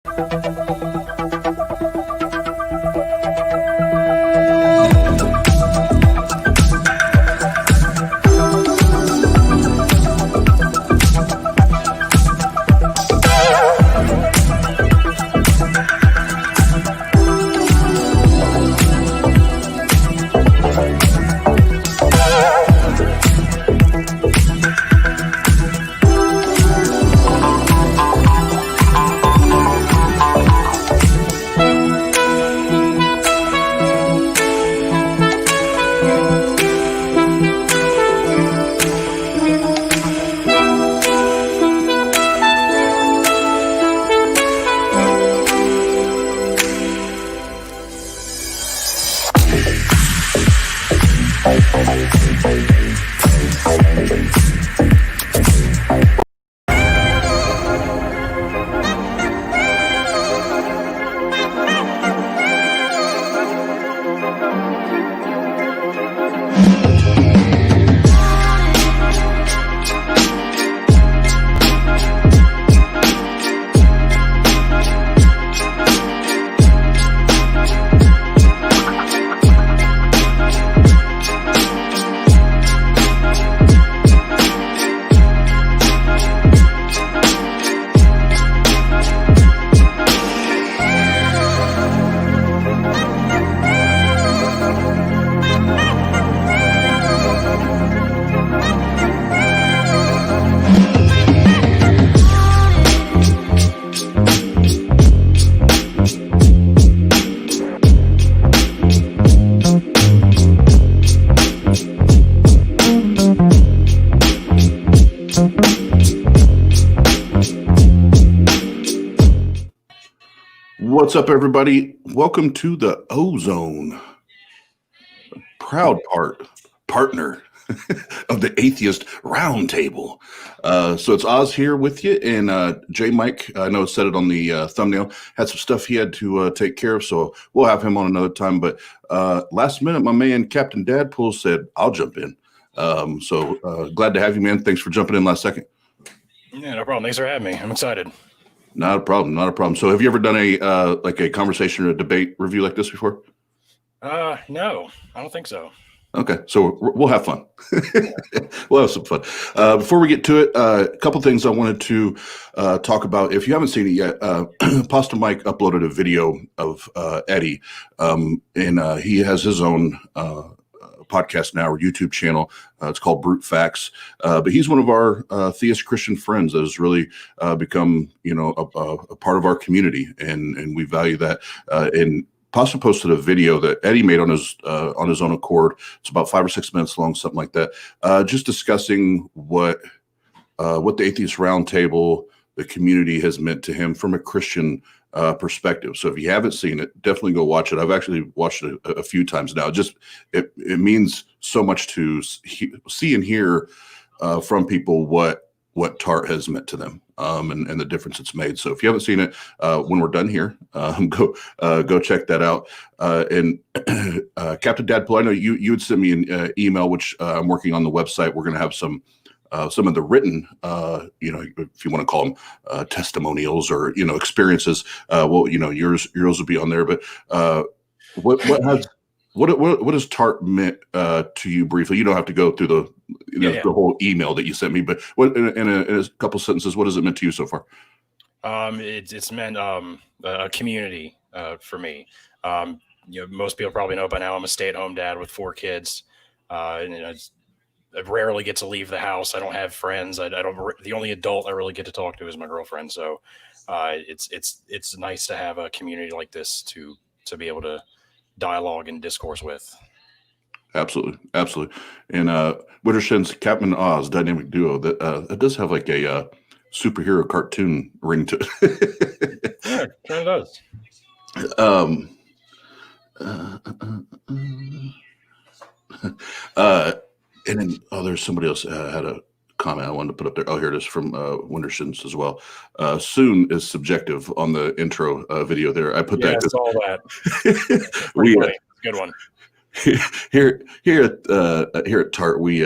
What's up, everybody? Welcome to the OZone, proud partner of the Atheist Roundtable. So it's Oz here with you, and J Mike, I know it said it on the thumbnail, had some stuff he had to take care of, so we'll have him on another time. But last minute, my man Captain Dadpool said, I'll jump in. So glad to have you, man. Thanks for jumping in last second. Yeah, no problem. Thanks for having me. I'm excited. Not a problem. Not a problem. So have you ever done a like a conversation or a debate review like this before? No, I don't think so. Okay, so we'll have fun. We'll have some fun. Before we get to it, a couple things I wanted to talk about. If you haven't seen it yet, Pasta Mike uploaded a video of Eddie, and he has his own podcast now, or YouTube channel. It's called Brute Facts. But he's one of our theist Christian friends that has really become, a part of our community, and we value that. And Pasta posted a video that Eddie made on his own accord. It's about 5 or 6 minutes long, something like that, just discussing what the Atheist Roundtable, the community, has meant to him from a Christian perspective. So if you haven't seen it, definitely go watch it. I've actually watched it a few times now. It means so much to see and hear from people what TART has meant to them, and the difference it's made. So if you haven't seen it, when we're done here, go check that out. And Captain Dadpool, I know you would send me an email, which I'm working on the website. We're going to have some of the written, if you want to call them testimonials or experiences. Yours will be on there. But what has TART meant to you briefly? You don't have to go through the whole email that you sent me, but what in a couple sentences, what has it meant to you so far? It's meant a community for me. Most people probably know by now I'm a stay-at-home dad with 4 kids, and I rarely get to leave the house. I don't have friends. The only adult I really get to talk to is my girlfriend. So it's nice to have a community like this to be able to dialogue and discourse with. Absolutely. And Murdershed's Captain Oz dynamic duo that does have like a superhero cartoon ring to it. Yeah, it kind of does. And then, there's somebody else had a comment I wanted to put up there. Oh, here it is from Wondershed as well. Soon is subjective on the intro video there. I put that. I saw that. Good one. Here at TART, we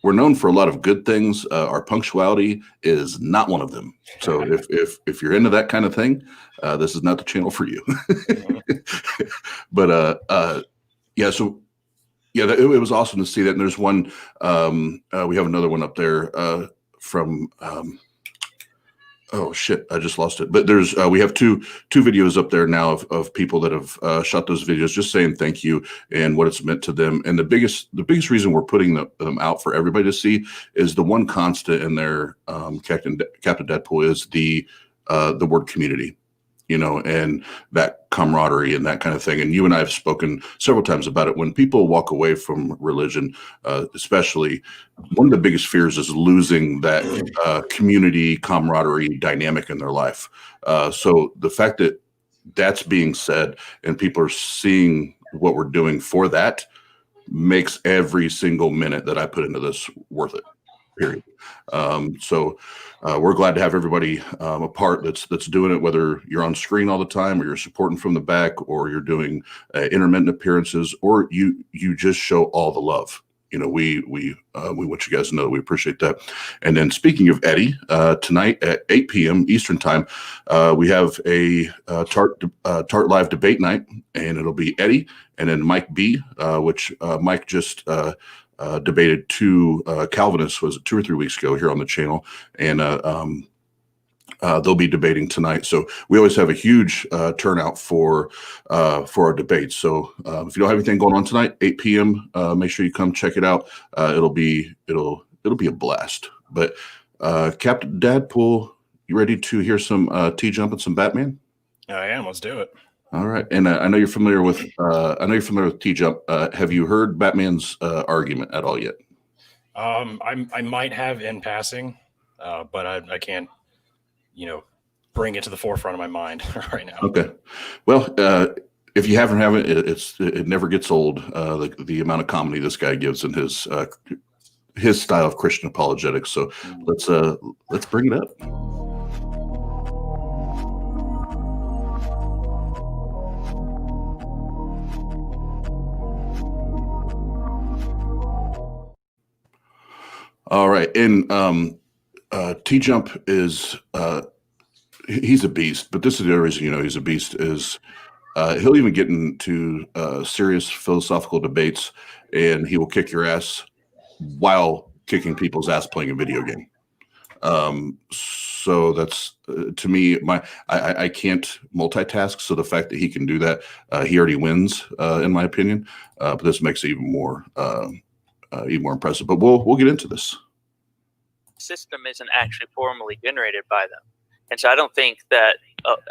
we're known for a lot of good things. Our punctuality is not one of them. So if you're into that kind of thing, this is not the channel for you. But yeah, so yeah, it was awesome to see that. And there's one, we have another one up there from. Oh shit! I just lost it. But there's we have two videos up there now of people that have shot those videos, just saying thank you and what it's meant to them. And the biggest reason we're putting them out for everybody to see is the one constant in there, Captain Deadpool, is the word community, you know, and that camaraderie and that kind of thing. And you and I have spoken several times about it. When people walk away from religion, especially, one of the biggest fears is losing that community camaraderie dynamic in their life. So the fact that that's being said and people are seeing what we're doing for that makes every single minute that I put into this worth it. Period. So we're glad to have everybody a part that's doing it, whether you're on screen all the time or you're supporting from the back or you're doing intermittent appearances or you just show all the love. You know, we want you guys to know we appreciate that. And then speaking of Eddie, tonight at 8 p.m. Eastern time, we have a TART live debate night, and it'll be Eddie and then Mike B, which Mike just debated two Calvinists, was it 2 or 3 weeks ago here on the channel, and they'll be debating tonight. So we always have a huge turnout for our debates. So if you don't have anything going on tonight, 8 p.m., make sure you come check it out. It'll be a blast. But Captain Deadpool, you ready to hear some TJump and some Batman? I am. Let's do it. All right, and I know you're familiar with TJump. Have you heard Batman's argument at all yet? I might have in passing, but I can't, bring it to the forefront of my mind right now. Okay, well, if you haven't it never gets old. The amount of comedy this guy gives in his style of Christian apologetics. So let's bring it up. All right, and TJump is he's a beast, but this is the other reason he's a beast is he'll even get into serious philosophical debates, and he will kick your ass while kicking people's ass playing a video game. So that's to me, I can't multitask. So the fact that he can do that, he already wins, in my opinion. But this makes it even more impressive. But we'll get into this. System isn't actually formally generated by them, and so I don't think that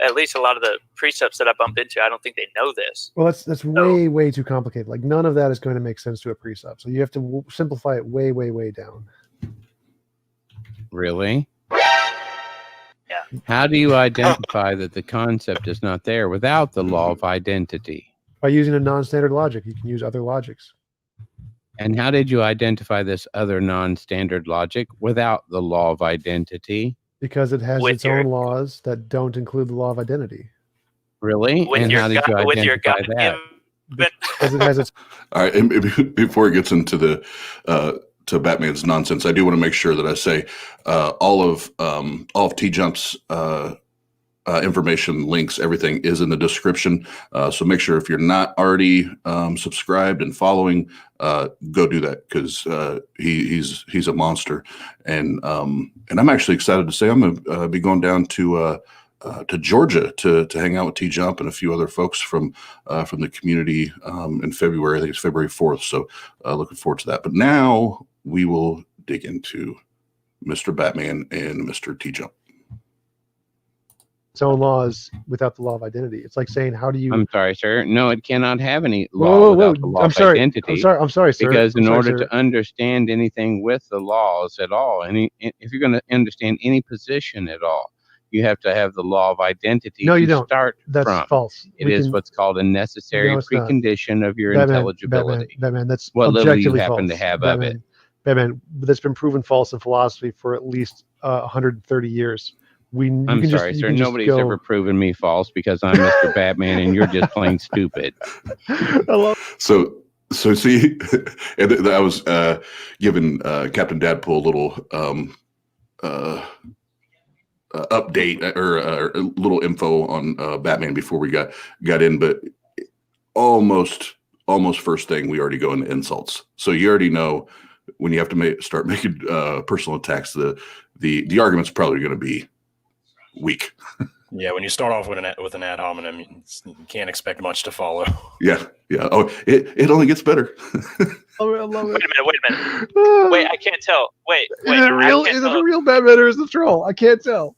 at least a lot of the precepts that I bump into, I don't think they know this. Well, that's way too complicated. Like none of that is going to make sense to a precept, so you have to simplify it way down. Really? Yeah. How do you identify that the concept is not there without the law of identity? By using a non-standard logic, you can use other logics. And how did you identify this other non-standard logic without the law of identity? Because it has its own laws that don't include the law of identity. Really? And how did you identify that? Because it has its. All right, and before it gets into the to Batman's nonsense, I do want to make sure that I say all of TJump's information, links, everything is in the description. So make sure if you're not already subscribed and following, go do that because he's a monster. And I'm actually excited to say I'm gonna be going down to Georgia to hang out with TJump and a few other folks from the community in February. I think it's February 4th. So looking forward to that. But now we will dig into Mr. Batman and Mr. TJump. Its own laws without the law of identity. It's like saying, how do you? I'm sorry, sir. No, it cannot have any law without the law of identity. I'm sorry, sir. Because in order to understand anything with the laws at all, if you're going to understand any position at all, you have to have the law of identity. No, you don't. That's false. It is what's called a necessary precondition of your intelligibility. Batman, that's what little you objectively happen false. to have of it. Batman, that's been proven false in philosophy for at least 130 years. I'm sorry, sir. Nobody's ever proven me false because I'm Mr. Batman and you're just plain stupid. So So see, and I was giving Captain Dadpool a little update or a little info on Batman before we got in, but almost first thing we already go into insults. So you already know when you have to start making personal attacks, the argument's probably going to be weak. Yeah, when you start off with an ad hominem, you can't expect much to follow. Yeah. Oh, it only gets better. I love it. Wait a minute. Wait, I can't tell. Wait. Is it real? Is it a real Batman or is it a troll? I can't tell.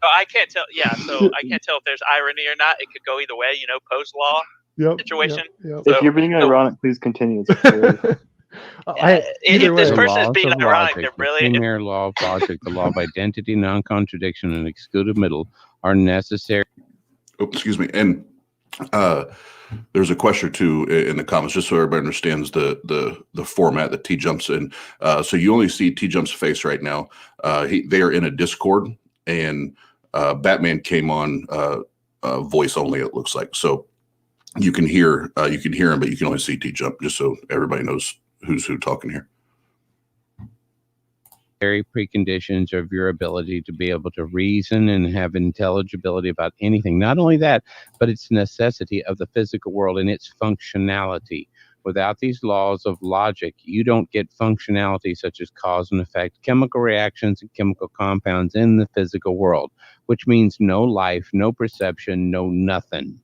Oh, I can't tell. Yeah, so I can't tell if there's irony or not. It could go either way. Post law situation. Yep. So, If you're being ironic, please continue. If this The person is laws being of ironic, logic, they're the brilliant. primary law of logic, the law of identity, non-contradiction, and excluded middle are necessary. Oh, excuse me. And there's a question or two in the comments, just so everybody understands the format that TJump's in. So you only see TJump's face right now. They are in a Discord, and Batman came on voice only. It looks like so you can hear him, but you can only see TJump. Just so everybody knows who's who talking here. Preconditions of your ability to be able to reason and have intelligibility about anything. Not only that, but it's necessity of the physical world and its functionality. Without these laws of logic, you don't get functionality such as cause and effect, chemical reactions and chemical compounds in the physical world, which means no life, no perception, no nothing.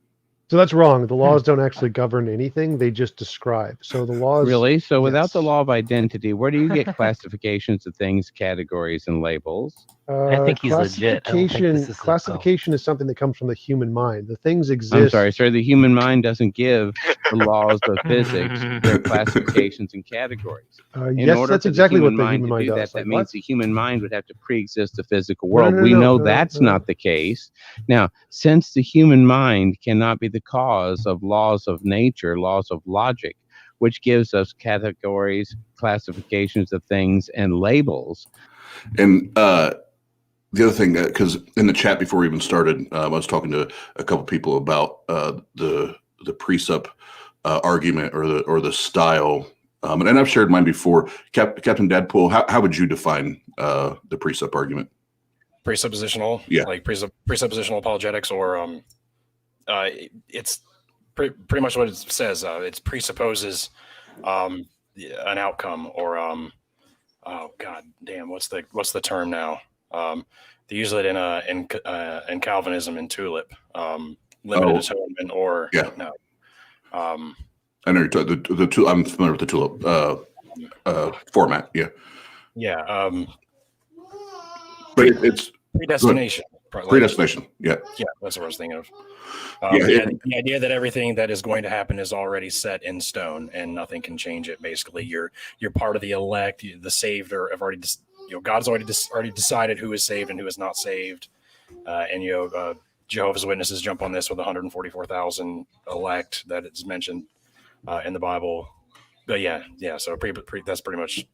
So that's wrong. The laws don't actually govern anything. They just describe. So the laws... Really? So without Yes. the law of identity, where do you get classifications of things, categories, and labels? I think he's legit. I don't think this is Classification is something that comes from the human mind. The things exist. I'm sorry, sir. The human mind doesn't give the laws of physics their classifications and categories. Yes, that's exactly what the human mind to do does. that Like, means what? the human mind would have to pre-exist the physical No, world. no, We no, know no, that's no. not the case. Now, since the human mind cannot be the cause of laws of nature, laws of logic, which gives us categories, classifications of things, and labels. And the other thing, because in the chat before we even started, I was talking to a couple people about the precept argument or the style, and I've shared mine before. Captain Dadpool, how would you define the precept argument? Presuppositional, Yeah. like presuppositional apologetics, or it's pretty much what it says. It presupposes an outcome, or oh god damn, what's the term now? They use it in Calvinism and Tulip, limited atonement, or Yeah. no. I know you're talking the Tulip. I'm familiar with the Tulip format. Yeah, Yeah. but it's Predestination. predestination. Yeah, Yeah, that's what I was thinking of. The idea that everything that is going to happen is already set in stone and nothing can change it. Basically, you're part of the elect, the saved, or have already, God's already decided who is saved and who is not saved. And Jehovah's Witnesses jump on this with 144,000 elect that is mentioned in the Bible. But yeah. So that's pretty much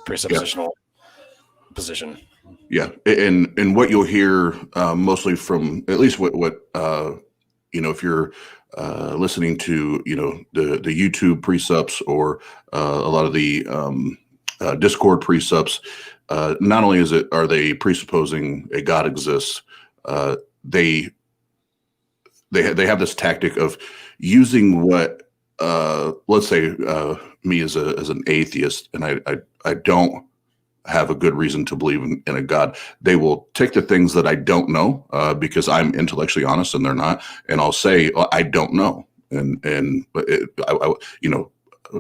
presuppositional position. yeah. And what you'll hear mostly from at least what if you're listening to the YouTube precepts or a lot of the Discord precepts, not only are they presupposing a God exists, they have this tactic of using what let's say me as an atheist, and I don't have a good reason to believe in a God. They will take the things that I don't know because I'm intellectually honest and they're not, and I'll say I don't know,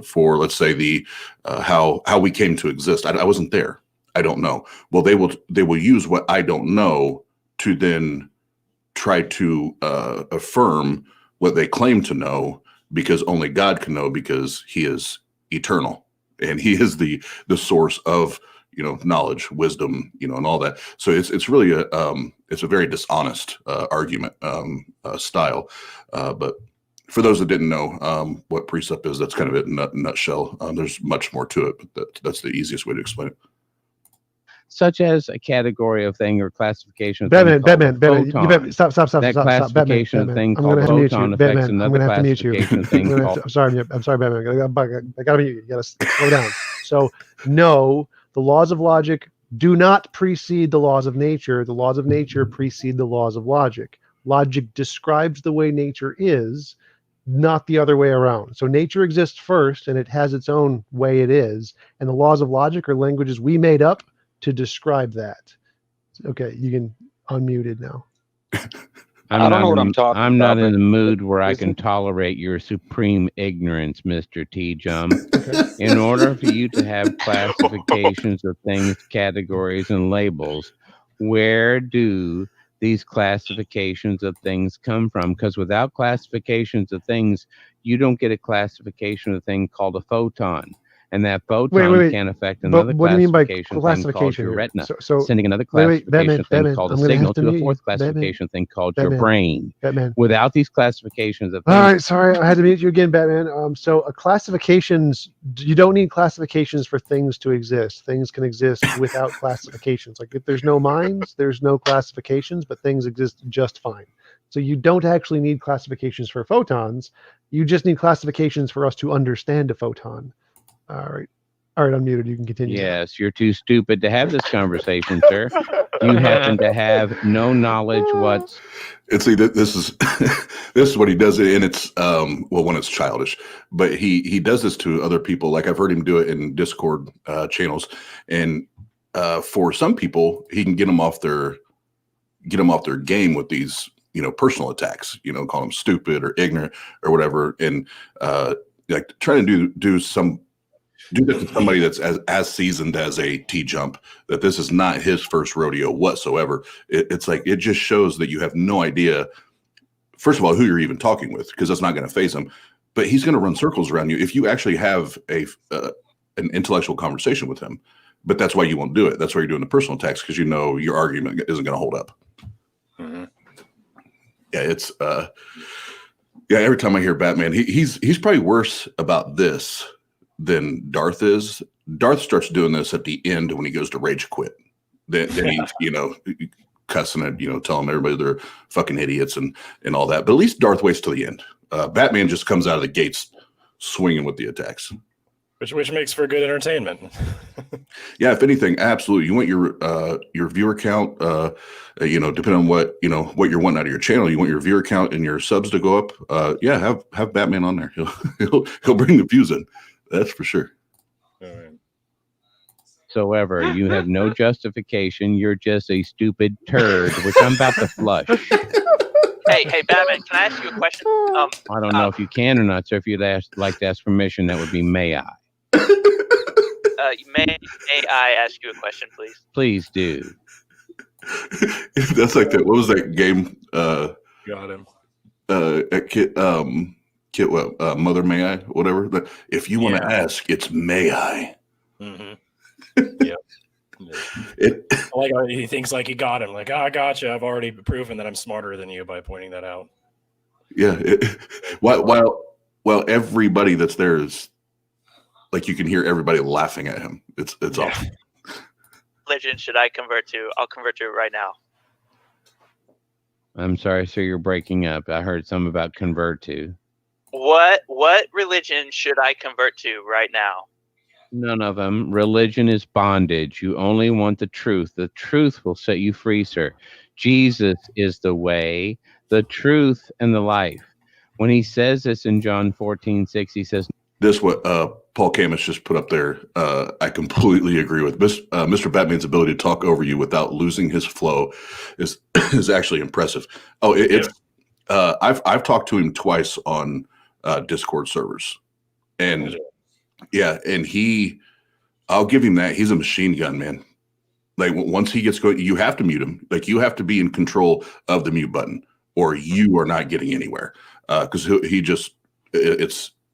for let's say the how we came to exist. I wasn't there. I don't know. Well, they will use what I don't know to then try to affirm what they claim to know, because only God can know, because He is eternal and He is the source of knowledge, wisdom, and all that. So it's really it's a very dishonest argument style. But for those that didn't know what precept is, that's kind of it in a nutshell. There's much more to it, but that's the easiest way to explain it. such as a category of thing or classification of Batman, thing called Batman, stop, that classification of thing called photon affects another classification of thing called... I'm sorry, Batman. I gotta mute you. You gotta slow down. So, no, the laws of logic do not precede the laws of nature. The laws of nature precede the laws of logic. Logic describes the way nature is, not the other way around. So nature exists first, and it has its own way it is. And the laws of logic are languages we made up to describe that. Okay, you can unmute it now. I don't know what I'm talking I'm about. not in the mood where I can tolerate your supreme ignorance, Mr. TJump. Okay. In order for you to have classifications of things, categories, and labels, where do these classifications of things come from? Because without classifications of things, you don't get a classification of a thing called a photon. And that photon can affect another what do you mean by classification thing classification called your here? retina, So sending another classification thing called a I'm gonna signal have to to a mute fourth you. classification thing called your Batman. brain. Batman. Without these classifications of All things, right, sorry, I had to mute you again, Batman. So classifications, you don't need classifications for things to exist. Things can exist without classifications. Like if there's no minds, there's no classifications, but things exist just fine. So you don't actually need classifications for photons. You just need classifications for us to understand a photon. All right, unmuted. You can continue. yes, you're too stupid to have this conversation, sir. You happen to have no knowledge what's... And see, this is this is what he does, and it's well, when it's childish, but he does this to other people. Like I've heard him do it in Discord channels, and for some people, he can get them off their game with these personal attacks. Call them stupid or ignorant or whatever, and like trying to do that to somebody that's as seasoned as a TJump, that this is not his first rodeo whatsoever. It's like, it just shows that you have no idea, first of all, who you're even talking with, because that's not going to phase him. But he's going to run circles around you if you actually have an intellectual conversation with him. But that's why you won't do it. That's why you're doing the personal attacks, because your argument isn't going to hold up. Mm-hmm. Yeah, it's every time I hear Batman, he's probably worse about this than Darth is. Darth starts doing this at the end when he goes to rage quit. Then he's cussing and telling everybody they're fucking idiots and all that. But at least Darth waits till the end. Batman just comes out of the gates swinging with the attacks, which makes for good entertainment. Yeah, if anything, absolutely. You want your viewer count, depending on what you're wanting out of your channel. You want your viewer count and your subs to go up. Have Batman on there. He'll bring the views in. That's for sure. Whatsoever. You have no justification. You're just a stupid turd, which I'm about to flush. Hey, Batman, can I ask you a question? I don't know if you can or not, so if you'd like to ask permission, that would be may I. May I ask you a question, please? Please do. That's like that. What was that game? Got him. Mother May I, whatever. But if you want to ask, it's may I. Mm-hmm. Yep. He thinks like he got him. Like, I gotcha. I've already proven that I'm smarter than you by pointing that out. Yeah. While everybody that's there is like, you can hear everybody laughing at him. It's awesome. Religion should I convert to? I'll convert to it right now. I'm sorry, sir. You're breaking up. I heard something about convert to. What religion should I convert to right now? None of them. Religion is bondage. You only want the truth. The truth will set you free, sir. Jesus is the way, the truth, and the life. When he says this in John 14:6, he says, this what Paul Camus just put up there. I completely agree with Mr. Batman's ability to talk over you without losing his flow is actually impressive. I've talked to him twice on Discord servers, and I'll give him that. He's a machine gun, man. Like once he gets going, you have to mute him. Like you have to be in control of the mute button, or you are not getting anywhere. Because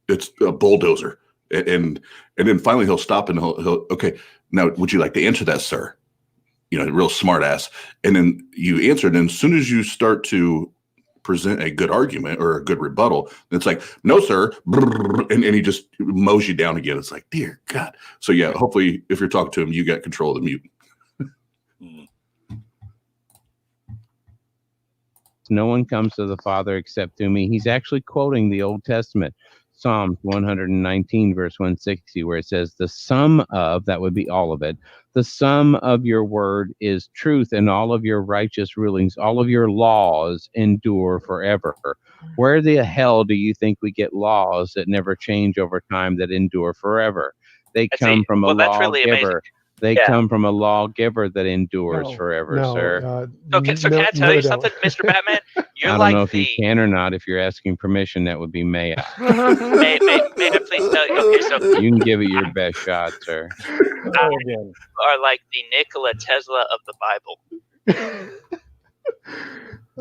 it's a bulldozer, and then finally he'll stop and he'll okay. Now, would you like to answer that, sir? Real smart ass. And then you answer it, and as soon as you start to present a good argument or a good rebuttal, it's like, no, sir, and he just mows you down again. It's like, dear God. So yeah, hopefully if you're talking to him, you got control of the mute. No one comes to the Father except through me. He's actually quoting the Old Testament, Psalms 119, verse 160, where it says, the sum of, that would be all of it, the sum of your word is truth, and all of your righteous rulings, all of your laws endure forever. Where the hell do you think we get laws that never change over time, that endure forever? They come from a lawgiver. They come from a lawgiver that endures forever, sir. Okay, so can I tell you something, Mr. Batman? You're I don't know if you can or not. If you're asking permission, that would be may I. may I please tell you? Okay, so you can give it your best shot, sir. Are like the Nikola Tesla of the Bible.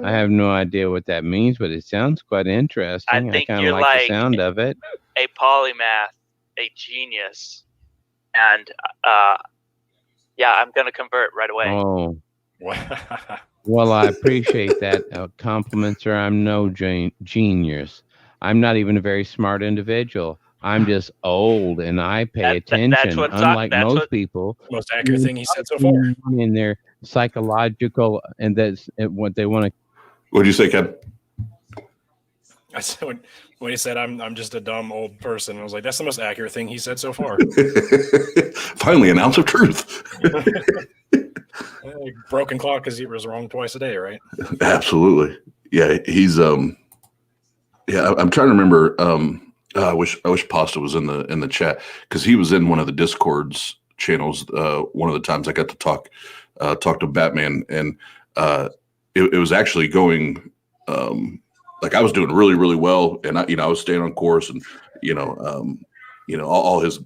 I have no idea what that means, but it sounds quite interesting. I think kind you're of like the sound of it. A polymath, a genius, and yeah, I'm going to convert right away. Oh. Well, I appreciate that compliment, sir. I'm no genius. I'm not even a very smart individual. I'm just old, and I pay attention. Unlike most people. Most accurate thing he said so far. In their psychological, and that's what they want to. What did you say, Ken? I said when he said I'm just a dumb old person, I was like, that's the most accurate thing he said so far. Finally, an ounce of truth. Broken clock because he was wrong twice a day, right? Absolutely. Yeah, he's I'm trying to remember. I wish Pasta was in the chat, because he was in one of the Discord's channels. One of the times I got to talk to Batman, and it was actually going like I was doing really, really well, and I was staying on course, and all his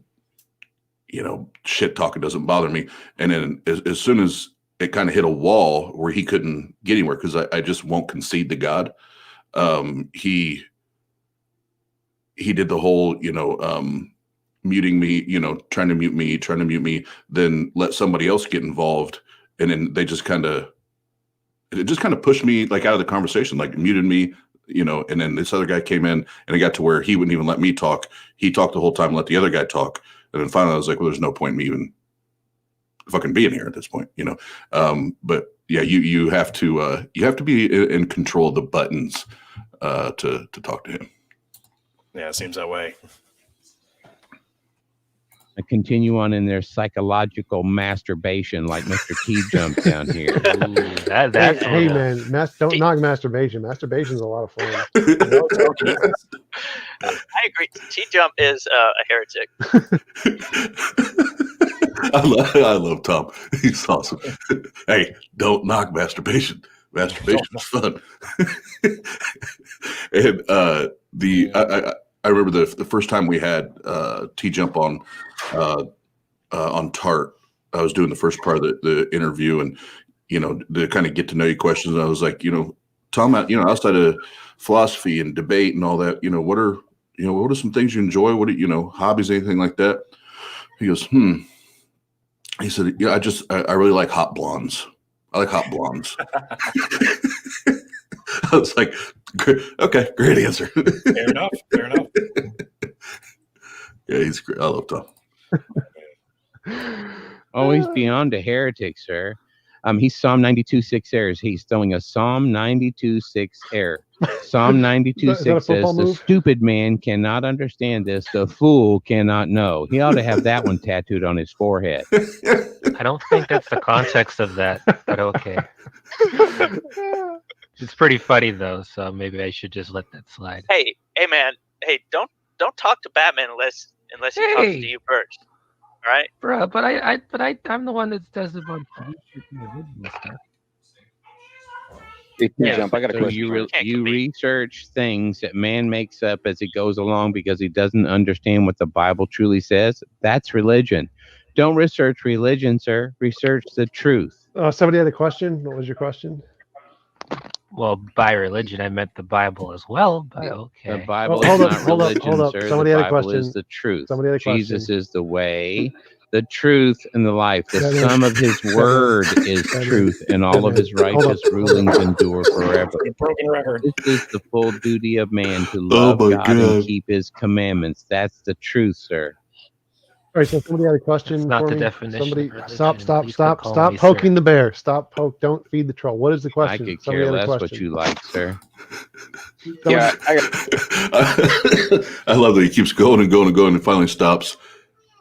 shit talking doesn't bother me. And then as soon as it kind of hit a wall where he couldn't get anywhere, because I just won't concede to God, he did the whole muting me, trying to mute me, then let somebody else get involved, and then it just kind of pushed me like out of the conversation, like muted me, and then this other guy came in, and it got to where he wouldn't even let me talk. He talked the whole time, let the other guy talk. And then finally I was like, well, there's no point in me even fucking being here at this point, but yeah, you have to be in control of the buttons to talk to him. Yeah, it seems that way. I continue on in their psychological masturbation, like Mr. TJump down here. Ooh, hey man, don't knock masturbation. Masturbation's a lot of fun. I agree. TJump is a heretic. I love Tom. He's awesome. Hey, don't knock masturbation. Masturbation is fun. And I remember the first time we had TJump on TART. I was doing the first part of the interview, and to kind of get to know you questions. And I was like, Tom, outside of philosophy and debate and all that, what are some things you enjoy? What are hobbies, anything like that? He goes, He said, yeah, I really like hot blondes. I like hot blondes. I was like, okay, great answer. Fair enough. Yeah, he's great. I love Tom. Oh, he's beyond a heretic, sir. He's Psalm 92:6 errors. He's throwing a Psalm 92:6 error. Psalm 92:6 says, the stupid man cannot understand this. The fool cannot know. He ought to have that one tattooed on his forehead. I don't think that's the context of that, but okay. It's pretty funny though, so maybe I should just let that slide. Hey man, don't talk to Batman unless he talks to you first. All right, bro. But I'm the one that does a bunch of stuff. TJump, I got a question. You research things that man makes up as he goes along because he doesn't understand what the Bible truly says. That's religion. Don't research religion, sir. Research the truth. Somebody had a question. What was your question? Well, by religion, I meant the Bible as well, but okay. The Bible is not religion, sir. Somebody the had a Bible question. is the truth. Somebody had a question. Jesus is the way, the truth, and the life. The sum of his word is truth, and all of his righteous rulings endure forever. Broken record. This is the full duty of man, to love God and keep his commandments. That's the truth, sir. All right, so somebody had a question That's not for the me. definition of Somebody, religion. stop Please quit calling me poking sir. the bear. Stop poke. Don't feed the troll. What is the I question? could Somebody care had a less question. what you like, sir. Yeah, I love that he keeps going and going and going and finally stops.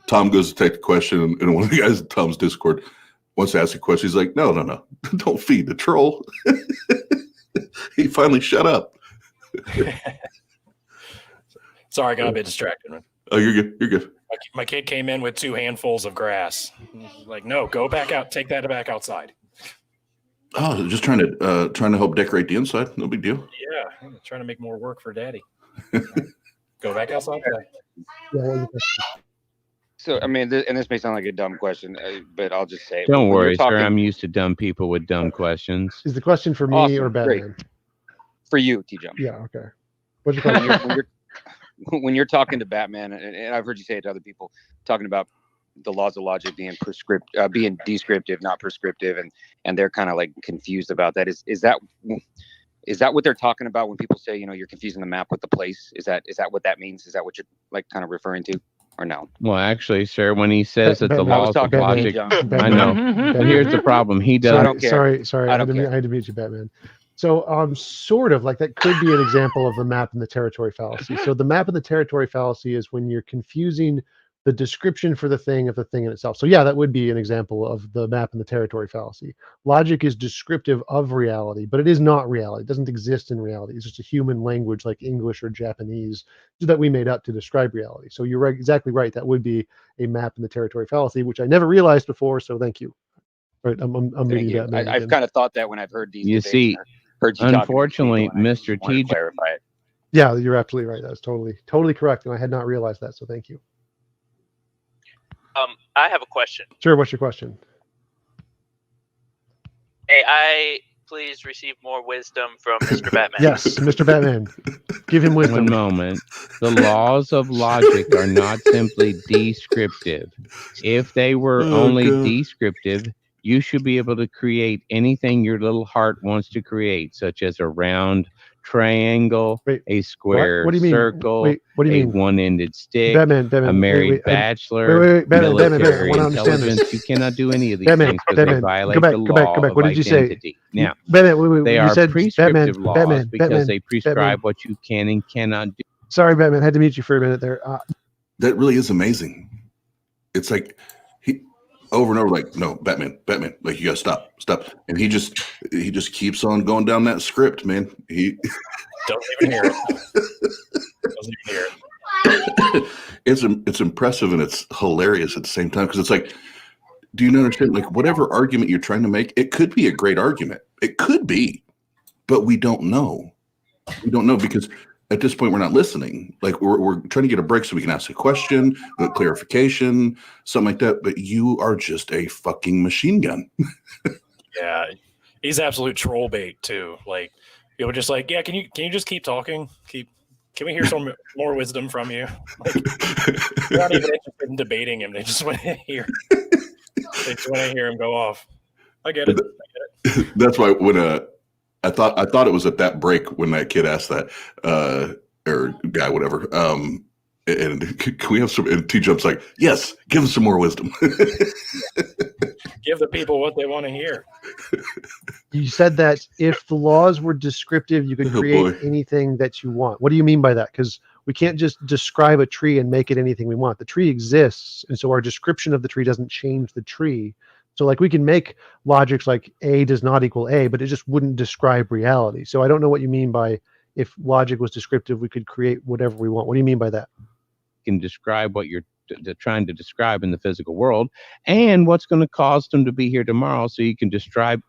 Tom goes to take the question, and one of the guys in Tom's Discord wants to ask a question. He's like, no, don't feed the troll. He finally shut up. Sorry, I got a bit distracted, man. Oh, you're good. You're good. My kid came in with 2 handfuls of grass. Like, no, go back out. Take that back outside. Oh, just trying to help decorate the inside. No big deal. Yeah, I'm trying to make more work for Daddy. Go back outside. Yeah, what was the question? So, I mean, and this may sound like a dumb question, but I'll just say it. Don't When you're worry, sir. talking- I'm used to dumb people with dumb questions. Is the question for me Awesome, or Batman? For you, TJump. Yeah, okay. What's your When question? when you're talking to Batman, and I've heard you say it to other people, talking about the laws of logic being being descriptive, not prescriptive, and they're kind of like confused about that. Is that what they're talking about when people say, you're confusing the map with the place? Is that what that means? Is that what you're like kind of referring to, or no? Well, actually, sir, when he says that the Batman, laws of talking about logic, TJump. I know. But here's the problem. He I doesn't. don't care. Sorry. I I don't care. had to mute you, Batman. So, sort of like that could be an example of the map and the territory fallacy. So, the map and the territory fallacy is when you're confusing the description for the thing of the thing in itself. So, yeah, that would be an example of the map and the territory fallacy. Logic is descriptive of reality, but it is not reality. It doesn't exist in reality. It's just a human language like English or Japanese that we made up to describe reality. So, you're exactly right. That would be a map and the territory fallacy, which I never realized before. So, thank you. Right, I'm Thank muting you. Batman I've again. kind of thought that when I've heard these. You debates see, or heard you talking to unfortunately, people, and I just Mr. wanted to TJ clarify it. Yeah, you're absolutely right. That's totally correct, and I had not realized that. So thank you. I have a question. Sure. What's your question? May I please receive more wisdom from Mr. Batman? Yes, Mr. Batman. Give him wisdom. One moment. The laws of logic are not simply descriptive. If they were only descriptive, you should be able to create anything your little heart wants to create, such as a round triangle, Wait, a square what do you mean? circle, Wait, what do you a mean? one-ended stick, Batman, a married bachelor, wait, Batman, military I want to understand this. intelligence. You cannot do any of these Batman, things because they Batman, violate go back, the go back, law go back. of What did you say? identity. Now, Batman, they you are said prescriptive laws because Batman, they prescribe what you can and cannot do. Sorry, Batman, I had to mute you for a minute there. That really is amazing. It's like he over and over, like, no, Batman, like, you gotta stop. And he just keeps on going down that script, man. He Don't even hear it. Doesn't even hear it. it's impressive and it's hilarious at the same time, because it's like, do you understand? Like, whatever argument you're trying to make, it could be a great argument. It could be, but we don't know. We don't know because at this point we're not listening. Like, we're trying to get a break so we can ask a question, a clarification, something like that. But you are just a fucking machine gun. Yeah, he's absolute troll bait too. Like, people are just like, yeah, can you just keep talking? Can we hear some more wisdom from you? Like, they're not even interested in debating him. They just want to hear. They just want to hear him go off. I get it. That's why when I thought it was at that break when that kid asked that or guy, whatever. And can we have some? And TJump's like, yes, give them some more wisdom. Give the people what they want to hear. You said that if the laws were descriptive, you could create anything that you want. What do you mean by that? Because we can't just describe a tree and make it anything we want. The tree exists, and so our description of the tree doesn't change the tree. So, like, we can make logics like A does not equal A, but it just wouldn't describe reality. So I don't know what you mean by if logic was descriptive, we could create whatever we want. What do you mean by that? Can describe what you're trying to describe in the physical world and what's going to cause them to be here tomorrow, so you can describe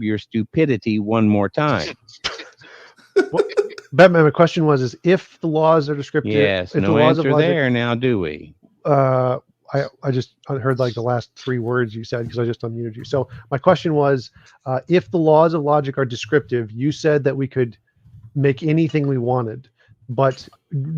your stupidity one more time. Well, Batman, my question was if the laws are descriptive. Yes, if no the laws answer of logic, there now, do we? I just heard like the last 3 words you said because I just unmuted you. So my question was, if the laws of logic are descriptive, you said that we could make anything we wanted, but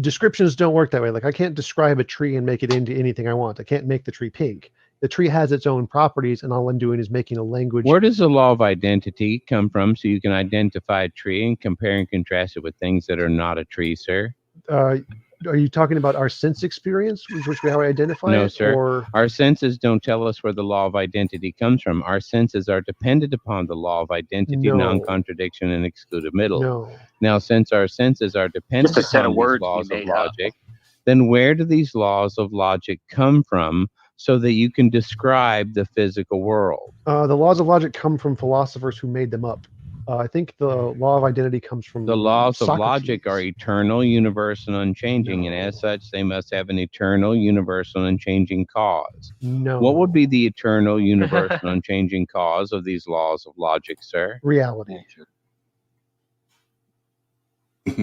descriptions don't work that way. Like, I can't describe a tree and make it into anything I want. I can't make the tree pink. The tree has its own properties, and all I'm doing is making a language. Where does the law of identity come from so you can identify a tree and compare and contrast it with things that are not a tree, sir? are you talking about our sense experience, which how we identify No, it? sir. Or Our senses don't tell us where the law of identity comes from. Our senses are dependent upon the law of identity, No. non-contradiction, and excluded middle. no? Now, since our senses are dependent Just a set upon of these words we laws of made up. logic, then where do these laws of logic come from so that you can describe the physical world? The laws of logic come from philosophers who made them up. I think the law of identity comes from The laws Socrates. of logic are eternal, universal, and unchanging, and as such, they must have an eternal, universal, and unchanging cause. No. What would be the eternal, universal, and unchanging cause of these laws of logic, sir? reality?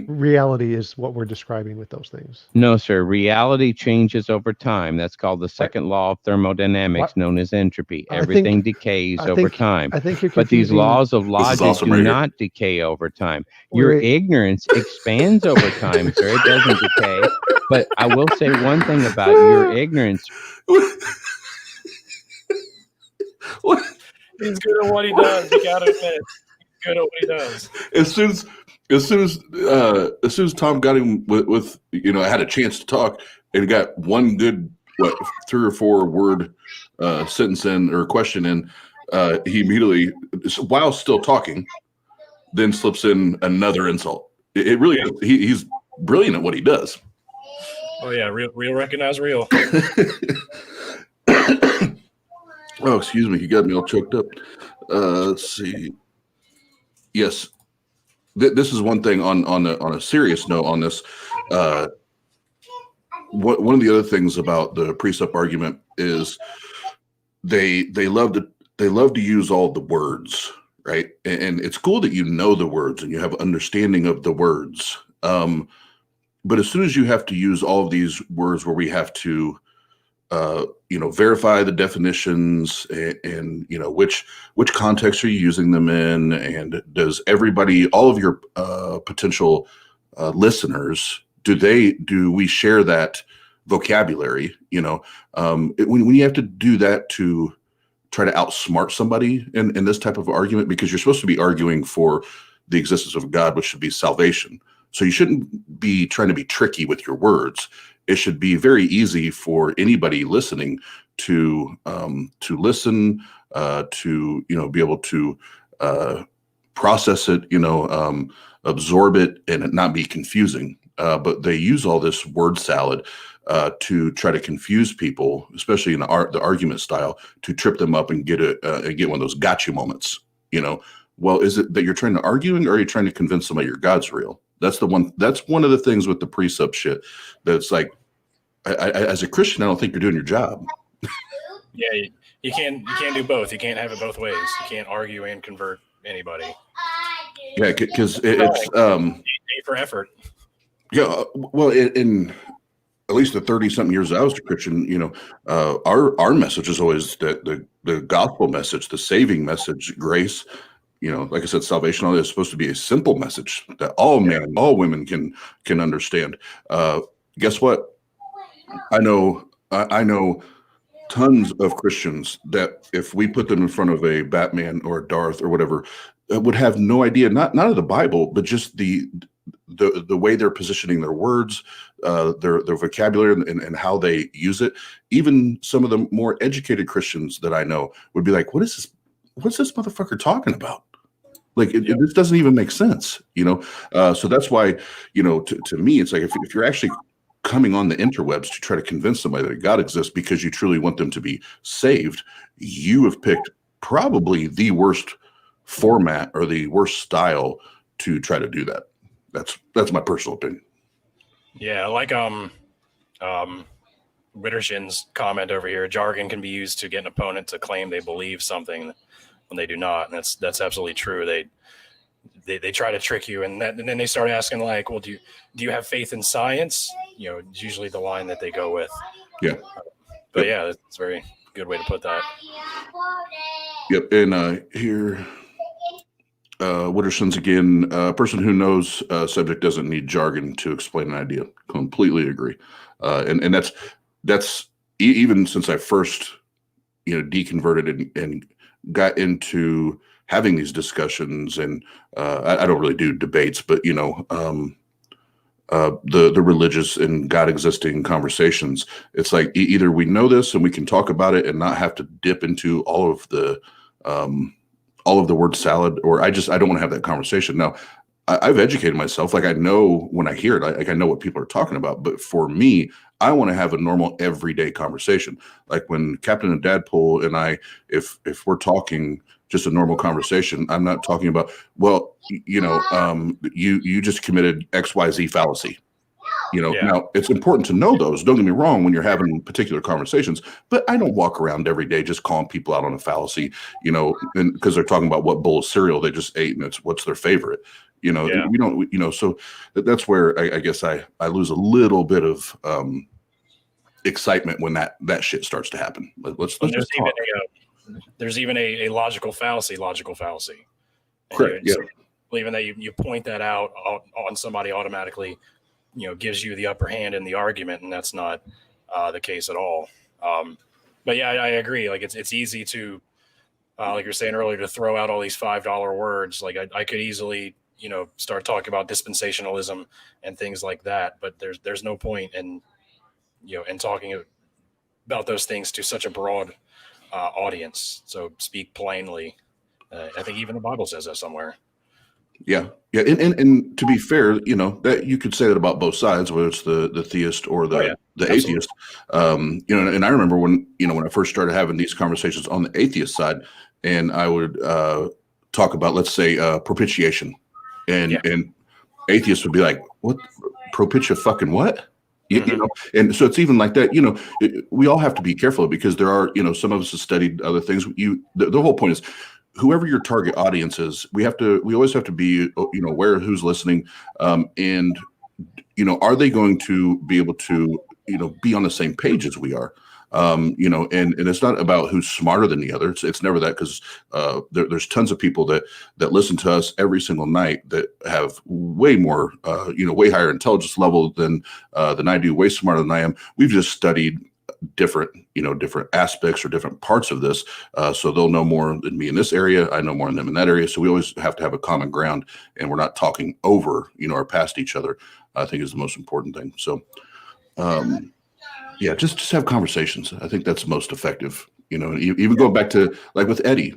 Reality is what we're describing with those things. No, sir. Reality changes over time. That's called the second law of thermodynamics, What? known as entropy. I Everything think- decays I over think- time. I think you're But these confusing. laws of logic awesome do right here. not decay over time. Your Wait. ignorance expands over time, sir. It doesn't decay. But I will say one thing about your ignorance. What? He's good at what he does. You gotta admit, he's good at what he does. As soon as Tom got him with had a chance to talk and got one good 3 or 4 word sentence in or question in, he immediately, while still talking, then slips in another insult. It really is. He's brilliant at what he does. Oh yeah, real recognize real. Oh, excuse me, you got me all choked up. Let's see. Yes, this is one thing on a serious note on this. One of the other things about the precept argument is they love to use all the words, right? And it's cool that you know the words and you have understanding of the words. But as soon as you have to use all of these words where we have to verify the definitions and which context are you using them in, and does everybody, all of your potential listeners, do we share that vocabulary? When you have to do that to try to outsmart somebody in this type of argument, because you're supposed to be arguing for the existence of God, which should be salvation. So you shouldn't be trying to be tricky with your words. It should be very easy for anybody listening to listen, to be able to process it, absorb it, and it not be confusing. But they use all this word salad to try to confuse people, especially in the argument style, to trip them up and get one of those gotcha moments. Well, is it that you're trying to argue, or are you trying to convince somebody your God's real? That's one of the things with the precept shit. That's like, as a Christian, I don't think you're doing your job. Yeah, you can't do both. You can't have it both ways. You can't argue and convert anybody. Yeah, because it's A for effort. yeah. Well, in at least the 30-something years I was a Christian, our message is always the gospel message, the saving message, grace. Like I said, salvation is supposed to be a simple message that all men, all women can understand. Guess what? I know tons of Christians that if we put them in front of a Batman or a Darth or whatever, would have no idea, not of the Bible, but just the way they're positioning their words, their vocabulary, and how they use it. Even some of the more educated Christians that I know would be like, what's this motherfucker talking about? Like, this doesn't even make sense, So that's why, to me, it's like if you're actually coming on the interwebs to try to convince somebody that God exists because you truly want them to be saved, you have picked probably the worst format or the worst style to try to do that. That's my personal opinion. Yeah, like Wittershins comment over here, jargon can be used to get an opponent to claim they believe something when they do not, and that's absolutely true. They try to trick you, and then they start asking like, well, do you have faith in science? It's usually the line that they go with. Yeah. But yeah, that's a very good way to put that. Yep. And here, Witterson's again, a person who knows subject doesn't need jargon to explain an idea. Completely agree. And that's even since I first, deconverted and got into having these discussions, and I don't really do debates, but the religious and God existing conversations. It's like either we know this and we can talk about it and not have to dip into all of the word salad, or I don't want to have that conversation. Now, I've educated myself. Like I know when I hear it, like I know what people are talking about. But for me, I want to have a normal everyday conversation. Like when Captain and Dadpool and I, if we're talking just a normal conversation, I'm not talking about, well, you just committed XYZ fallacy. Now it's important to know those. Don't get me wrong when you're having particular conversations, but I don't walk around every day just calling people out on a fallacy, and because they're talking about what bowl of cereal they just ate and it's what's their favorite. We don't, so that's where I guess I lose a little bit of excitement when that shit starts to happen. Let's just talk. There's even a logical fallacy. Correct. Yeah. Believing that you point that out on somebody automatically, gives you the upper hand in the argument, and that's not the case at all. But yeah, I agree. Like it's easy to, like you're saying earlier, to throw out all these $5 words. Like I could easily, start talking about dispensationalism and things like that. But there's no point in, in talking about those things to such a broad audience. So speak plainly. I think even the Bible says that somewhere. Yeah. And to be fair, that you could say that about both sides, whether it's the theist or the atheist. And I remember when I first started having these conversations on the atheist side, and I would talk about, let's say, propitiation, and atheists would be like, "What propitia fucking what?" And so it's even like that. We all have to be careful because there are, some of us have studied other things. The whole point is, whoever your target audience is, we always have to be, aware of who's listening, and are they going to be able to, be on the same page as we are, and it's not about who's smarter than the other. It's never that, because there's tons of people that listen to us every single night that have way more, way higher intelligence level than I do, way smarter than I am. We've just studied different aspects or different parts of this, so they'll know more than me in this area, I know more than them in that area, so we always have to have a common ground, and we're not talking over or past each other. I think is the most important thing. So just have conversations. I think that's most effective. Even going back to like with Eddie,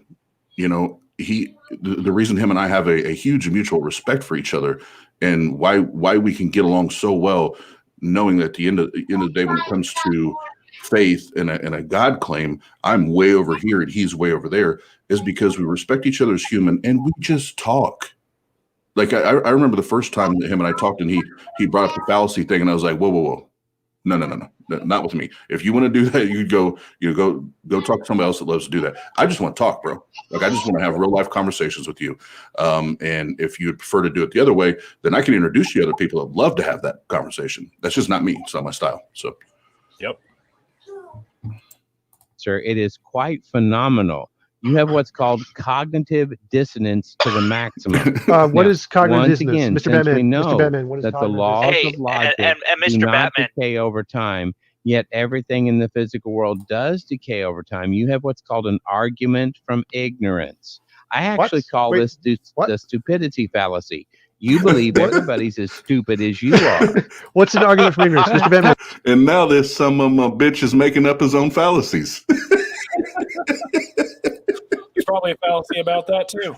the reason him and I have a huge mutual respect for each other, and why we can get along so well, knowing that at the end of the day, when it comes to faith and a God claim, I'm way over here and he's way over there, is because we respect each other as human and we just talk. Like I remember the first time that him and I talked, and he brought up the fallacy thing, and I was like, whoa. No, not with me. If you want to do that, you go talk to somebody else that loves to do that. I just want to talk, bro. Like I just want to have real life conversations with you. And if you prefer to do it the other way, then I can introduce you to other people that love to have that conversation. That's just not me. It's not my style. So, yep. Sir, it is quite phenomenal. You have what's called cognitive dissonance to the maximum. What is cognitive Once dissonance? again, Mr. since Batman, we know Mr. Batman, what is that the cognitive laws Hey, of logic and do Mr. not Batman. decay over time, yet everything in the physical world does decay over time. You have what's called an argument from ignorance. I actually call this the stupidity fallacy. You believe everybody's as stupid as you are. What's an argument from ignorance, Mr. Batman? and now there's some of my bitches making up his own fallacies. There's probably a fallacy about that too.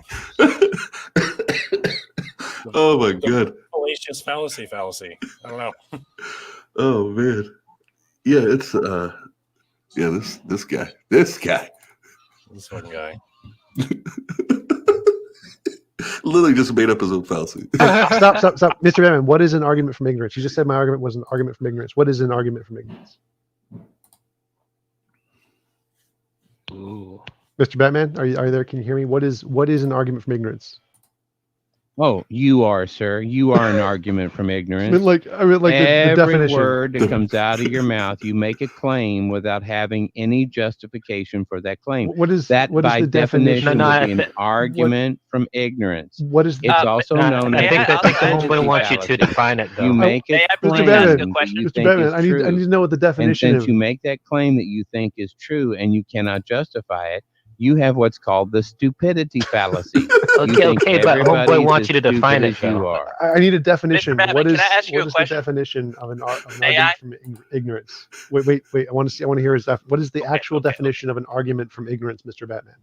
Oh my God. Fallacious fallacy. I don't know. Oh man. Yeah, it's this guy. This fucking guy. Literally just made up his own fallacy. Stop. Mr. Batman, what is an argument from ignorance? You just said my argument was an argument from ignorance. What is an argument from ignorance? Ooh. Mr. Batman, are you there? Can you hear me? What is an argument from ignorance? Oh, you are, sir. You are an argument from ignorance. I mean, like the Every definition. word that comes out of your mouth, you make a claim without having any justification for that claim. What is That what is by the definition? definition would be an argument from ignorance. What is It's also known I as think the propensity homeboy wants you to fallacy. define it, though. You make a May I claim Batman, that question? you Mr. think Batman, is I need true. to know what the And definition since of. you make that claim that you think is true and you cannot justify it, You have what's called the stupidity fallacy. You Okay, think okay, but everybody's homeboy wants as you to define stupid it, as you though. are. I need a definition. Batman, What can is I ask you what a is the question? definition of an May argument from ignorance? Wait. I want to hear his what is the actual okay. definition of an argument from ignorance, Mr. Batman?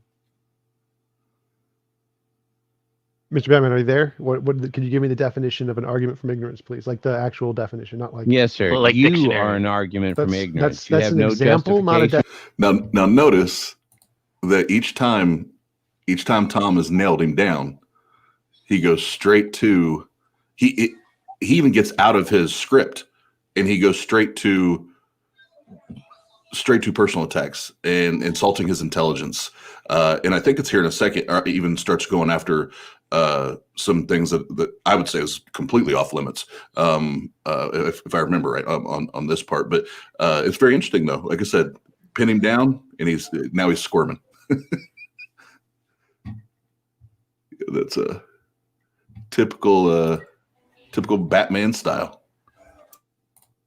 Mr. Batman, are you there? Can you give me the definition of an argument from ignorance, please? Like the actual definition, not like. Yes, sir. Like you dictionary. are an argument from ignorance. That's You have an no example, not a justification. Now notice that each time Tom has nailed him down, he goes straight to he even gets out of his script and he goes straight to personal attacks and insulting his intelligence. And I think it's here in a second, or even starts going after some things that I would say is completely off limits, if I remember right on this part. But it's very interesting though. Like I said, pin him down, and he's squirming. That's a typical Batman style.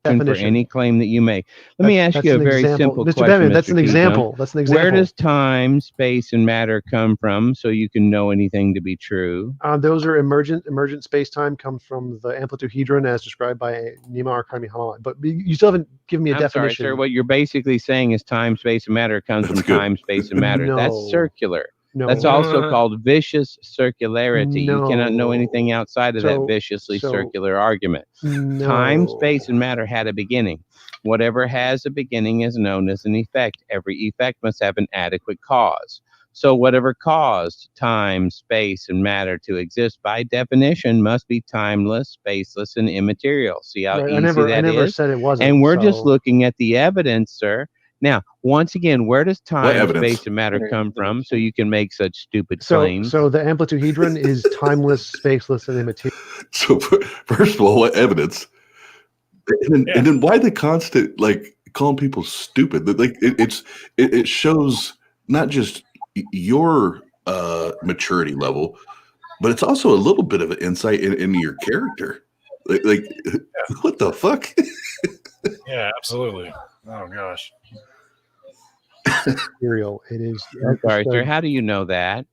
For definition. any claim that you make. Let me ask That's you a an very example. simple Mr. question. Batman, that's Mr. an TJump. example. That's an example. Where does time, space, and matter come from so you can know anything to be true? Those are emergent space-time comes from the amplituhedron as described by Nima Arkani-Hammad. But you still haven't given me a I'm sorry, definition. sir. What you're basically saying is time, space, and matter comes That's from good. time, space, and matter. No. That's circular. No. That's also called vicious circularity. You cannot know No. anything outside of that So- viciously so- circular argument. No. Time, space, and matter had a beginning. Whatever has a beginning is known as an effect. Every effect must have an adequate cause. So whatever caused time, space, and matter to exist by definition must be timeless, spaceless, and immaterial. See how Right, easy I never is? said it wasn't. And we're just so- looking at the evidence, sir. Now, once again, where does time, evidence? space, and matter come from so you can make such stupid So claims? the amplituhedron is timeless, spaceless, and immaterial. So first of all, what evidence? And then why the constant like calling people stupid? Like it shows not just your maturity level, but it's also a little bit of an insight into your character. Like what the fuck? Yeah, absolutely. Oh gosh. Material. It is. I'm sorry, sir. How do you know that?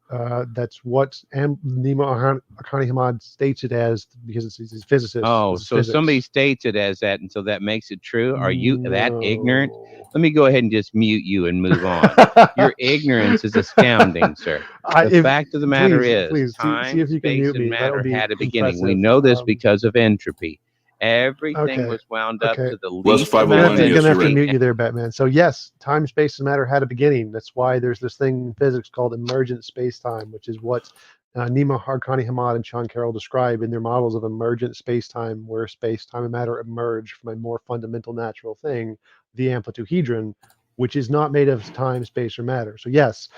That's what Nima Arkani-Hammad states it as because he's a physicist. Oh, It's so physics. somebody states it as that, and so that makes it true? Are you that No. ignorant? Let me go ahead and just mute you and move on. Your ignorance is astounding, sir. The fact of the matter is, time, see if you can space, mute and me. That matter would be had a beginning. We impressive. know this because of entropy. Everything Okay, was wound up okay. to the Plus least 501, amount yes, I'm gonna have you're to right. mute you there, Batman. So yes, time, space, and matter had a beginning. That's why there's this thing in physics called emergent space-time, which is what Nima Arkani-Hammad and Sean Carroll describe in their models of emergent space-time, where space-time and matter emerge from a more fundamental natural thing, the amplituhedron, which is not made of time, space, or matter. So yes,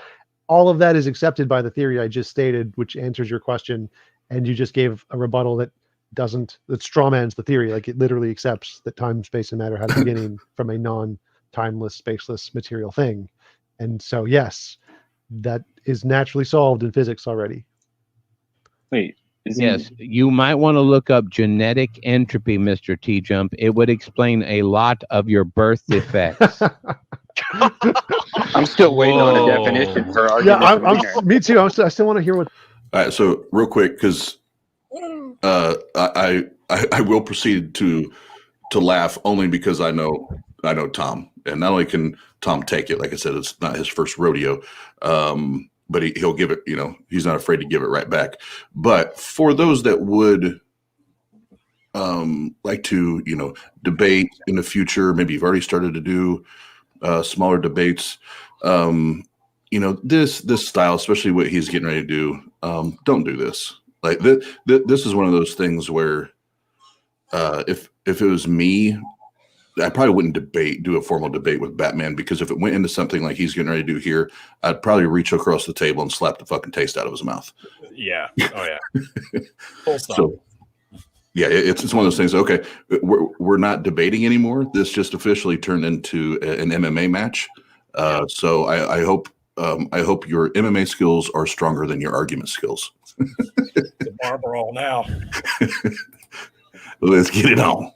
all of that is accepted by the theory I just stated, which answers your question, and you just gave a rebuttal that strawmans the theory. Like it literally accepts that time, space, and matter had a beginning from a non-timeless, spaceless material thing. And so yes, that is naturally solved in physics already. Wait. Yes, you might want to look up genetic entropy, Mr. TJump. It would explain a lot of your birth defects. I'm still waiting on a Whoa. definition for Yeah, argument. me too. I still want to hear what. All right, so real quick, because I will proceed to laugh only because I know Tom, and not only can Tom take it, like I said, it's not his first rodeo, but he'll give it. You know, he's not afraid to give it right back. But for those that would like to, debate in the future, maybe you've already started to do smaller debates. This style, especially what he's getting ready to do, don't do this. Like this is one of those things where if it was me, I probably wouldn't do a formal debate with Batman, because if it went into something like he's getting ready to do here, I'd probably reach across the table and slap the fucking taste out of his mouth. Yeah. Oh yeah. Full stop. So yeah, it's one of those things. Okay, we're not debating anymore. This just officially turned into an MMA match. So I hope your MMA skills are stronger than your argument skills. The bar brawl now. Let's get it on.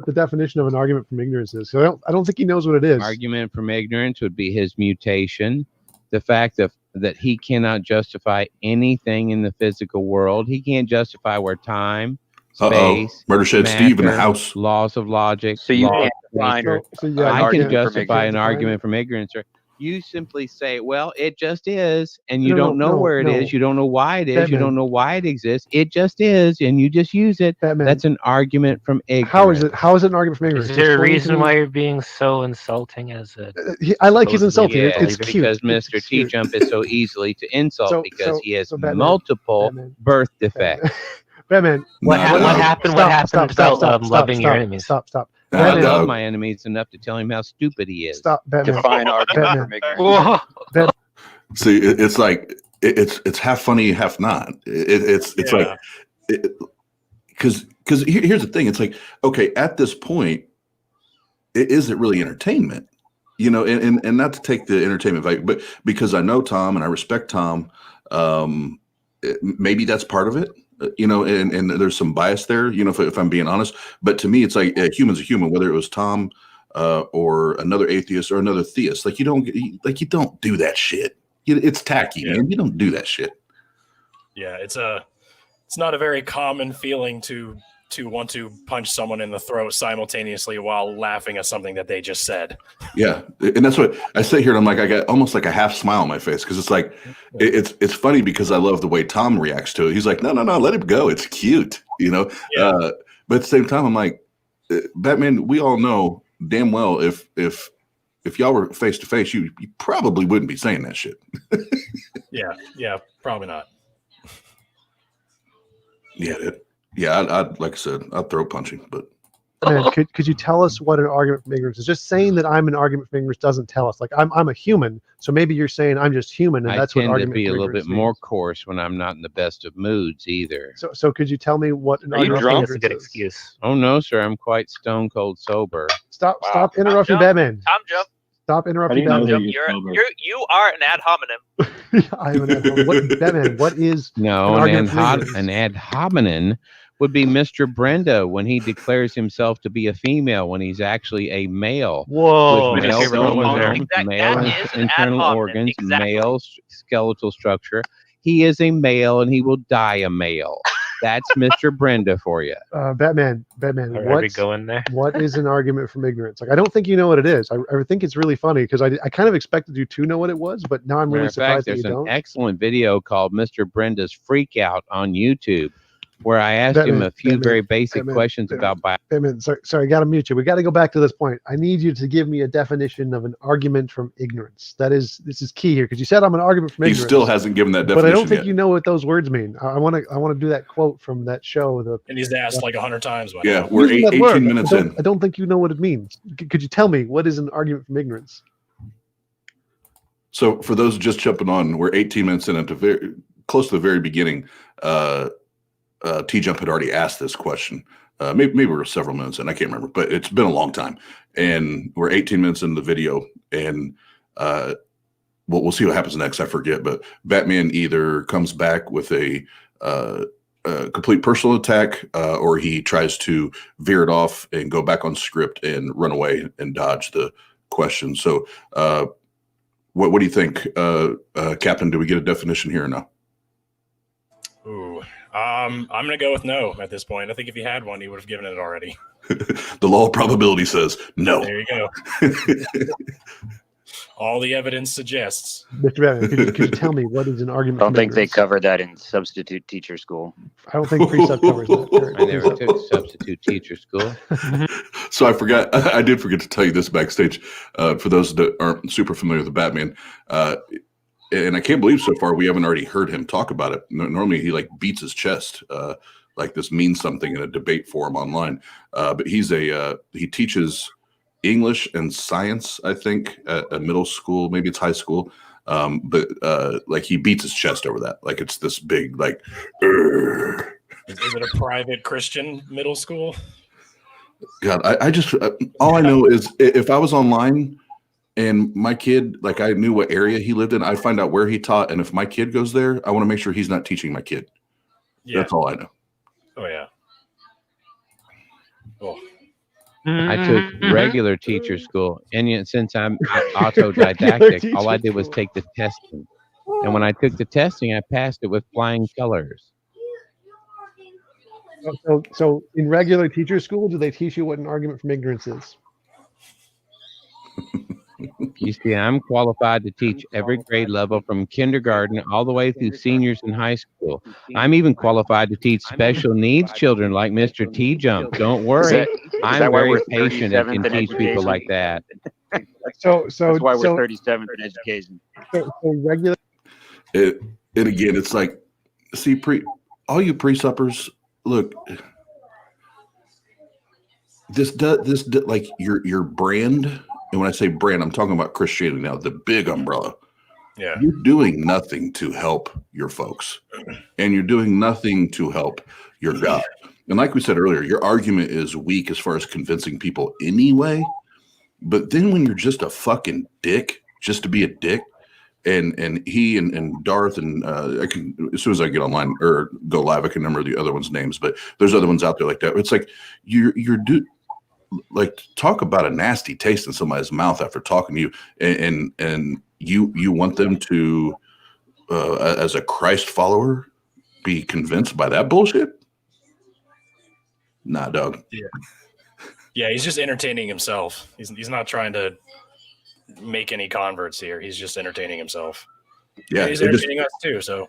The definition of an argument from ignorance is. So I don't think he knows what it is. Argument from ignorance would be his mutation. the fact that he cannot justify anything in the physical world. He can't justify where time, space, Murdershed Steve in the matter, house. laws of logic, So you laws can't of find nature. So yeah, I you can can't- justify an define argument it. from ignorance. Or you simply say, well, it just is, and you No, don't know no, where it no. is. You don't know why it is. Batman. You don't know why it exists. It just is, and you just use it. Batman. That's an argument from ignorance. How is it? How is it an argument from ignorance? Is there a Explain to reason me- why you're being so insulting as a I like he's supposedly insulting. Yes, It's cute. because It's Mr. cute. TJump is so easily to insult because he has Batman, multiple Batman, birth defects. Batman. what, Nah, what nah. happened? What happened about loving your enemies? Stop. I Nah, Batman, love nah. my enemies enough to tell him how stupid he is. Stop, Batman. define argument Batman. from ignorance. Whoa. See, it's like it's half funny, half not. It's Yeah. like because here's the thing. It's like, okay, at this point, is it really entertainment? You know, and not to take the entertainment value, but because I know Tom and I respect Tom, maybe that's part of it. You know, and there's some bias there. You know, if I'm being honest, but to me, it's like a human's a human, whether it was Tom or another atheist or another theist. Like you don't do that shit. It's tacky, man. You don't do that shit. Yeah, it's not a very common feeling to want to punch someone in the throat simultaneously while laughing at something that they just said. Yeah, and that's what I sit here and I'm like, I got almost like a half smile on my face because it's like it's funny because I love the way Tom reacts to it. He's like, no, let him go. It's cute, you know. Yeah. But at the same time, I'm like, Batman. We all know damn well if y'all were face to face, you probably wouldn't be saying that shit. Yeah, probably not. Yeah, I'd like I said, I'd throw punching, but Man, could you tell us what an argument from ignorance is? Just saying that I'm an argument from ignorance doesn't tell us. Like I'm a human, so maybe you're saying I'm just human, and I that's what tend to argument be a from little bit ignorance more means. coarse when I'm not in the best of moods either. So could you tell me what an Are you argument drunk? from That's a good ignorance is? excuse. Oh no, sir, I'm quite stone cold sober. Stop Wow. stop interrupting Tom Batman. Tom Jump. Stop How interrupting do you know Batman. that You're, you're sober? you are an ad hominem. I'm an ad hominem. What, Batman, what is No, an argument an from ignorance? an ad hominem would be Mr. Brenda when he declares himself to be a female when he's actually a male. Whoa. With my male favorite one was there. chromosomes, That male is an ad internal hominem, organs, exactly. male skeletal structure. He is a male and he will die a male. That's Mr. Brenda for you. Batman, Are we going there? what is an argument from ignorance? Like, I don't think you know what it is. I think it's really funny because I kind of expected you to know what it was, but now I'm Matter really of fact, surprised that you there's an don't. excellent video called Mr. Brenda's Freak Out on YouTube where I asked him a few very basic questions about bio. Batman, sorry, I got to mute you. We got to go back to this point. I need you to give me a definition of an argument from ignorance. This is key here because you said I'm an argument from he ignorance. still hasn't given that But definition I don't think yet. you know what those words mean. I want to do that quote from that show. And he's asked like 100 times. By Yeah, now. we're Using that 18 word, minutes I in. don't think you know what it means. Could you tell me what is an argument from ignorance? So for those just jumping on, we're 18 minutes in at the close to the very beginning. TJump had already asked this question. Maybe we're several minutes in. I can't remember, but it's been a long time. And we're 18 minutes into the video, and we'll see what happens next. I forget, but Batman either comes back with a complete personal attack, or he tries to veer it off and go back on script and run away and dodge the question. So, what do you think, Captain? Do we get a definition here or no? Ooh, I'm gonna go with no at this point. I think if he had one, he would have given it already. The law of probability says no. There you go. All the evidence suggests. Mr. Batman, could you tell me what is an I argument don't from think they ignorance? covered that in substitute teacher school. I don't think precept covers that. I never took substitute teacher school. So I forgot. I did forget to tell you this backstage. For those that aren't super familiar with the Batman, and I can't believe so far we haven't already heard him talk about it. Normally he like beats his chest, like this means something in a debate forum online. But he teaches English and science, I think, at a middle school, maybe it's high school. But like he beats his chest over that. Like it's this big, like, "Urgh." Is it a private Christian middle school? God, I just, all I know is if I was online and my kid, like I knew what area he lived in, I'd find out where he taught. And if my kid goes there, I want to make sure he's not teaching my kid. Yeah. That's all I know. Oh yeah. Oh. I took regular teacher school, and yet since I'm autodidactic, Regular all I teacher did was school. take the testing. And when I took the testing, I passed it with flying colors. So in regular teacher school, do they teach you what an argument from ignorance is? You see, I'm qualified to teach every grade level from kindergarten all the way through seniors in high school. I'm even qualified to teach special needs children like Mr. TJump. Don't worry, I'm that why very we're patient and can 37th in teach people education? like that. So That's why we're 37th in education. so regular. And again, it's like, see, all you pre-suppers, look, this like your brand, and when I say brand, I'm talking about Christianity now, the big umbrella. Yeah. You're doing nothing to help your folks, and you're doing nothing to help your God. And like we said earlier, your argument is weak as far as convincing people anyway. But then when you're just a fucking dick, just to be a dick, and he and Darth and I can, as soon as I get online or go live, I can remember the other ones' names, but there's other ones out there like that. It's like you're like, talk about a nasty taste in somebody's mouth after talking to you, and you want them to as a Christ follower be convinced by that bullshit? Nah, dog. Yeah, he's just entertaining himself. He's not trying to make any converts here. He's just entertaining himself. Yeah, and he's entertaining us too. So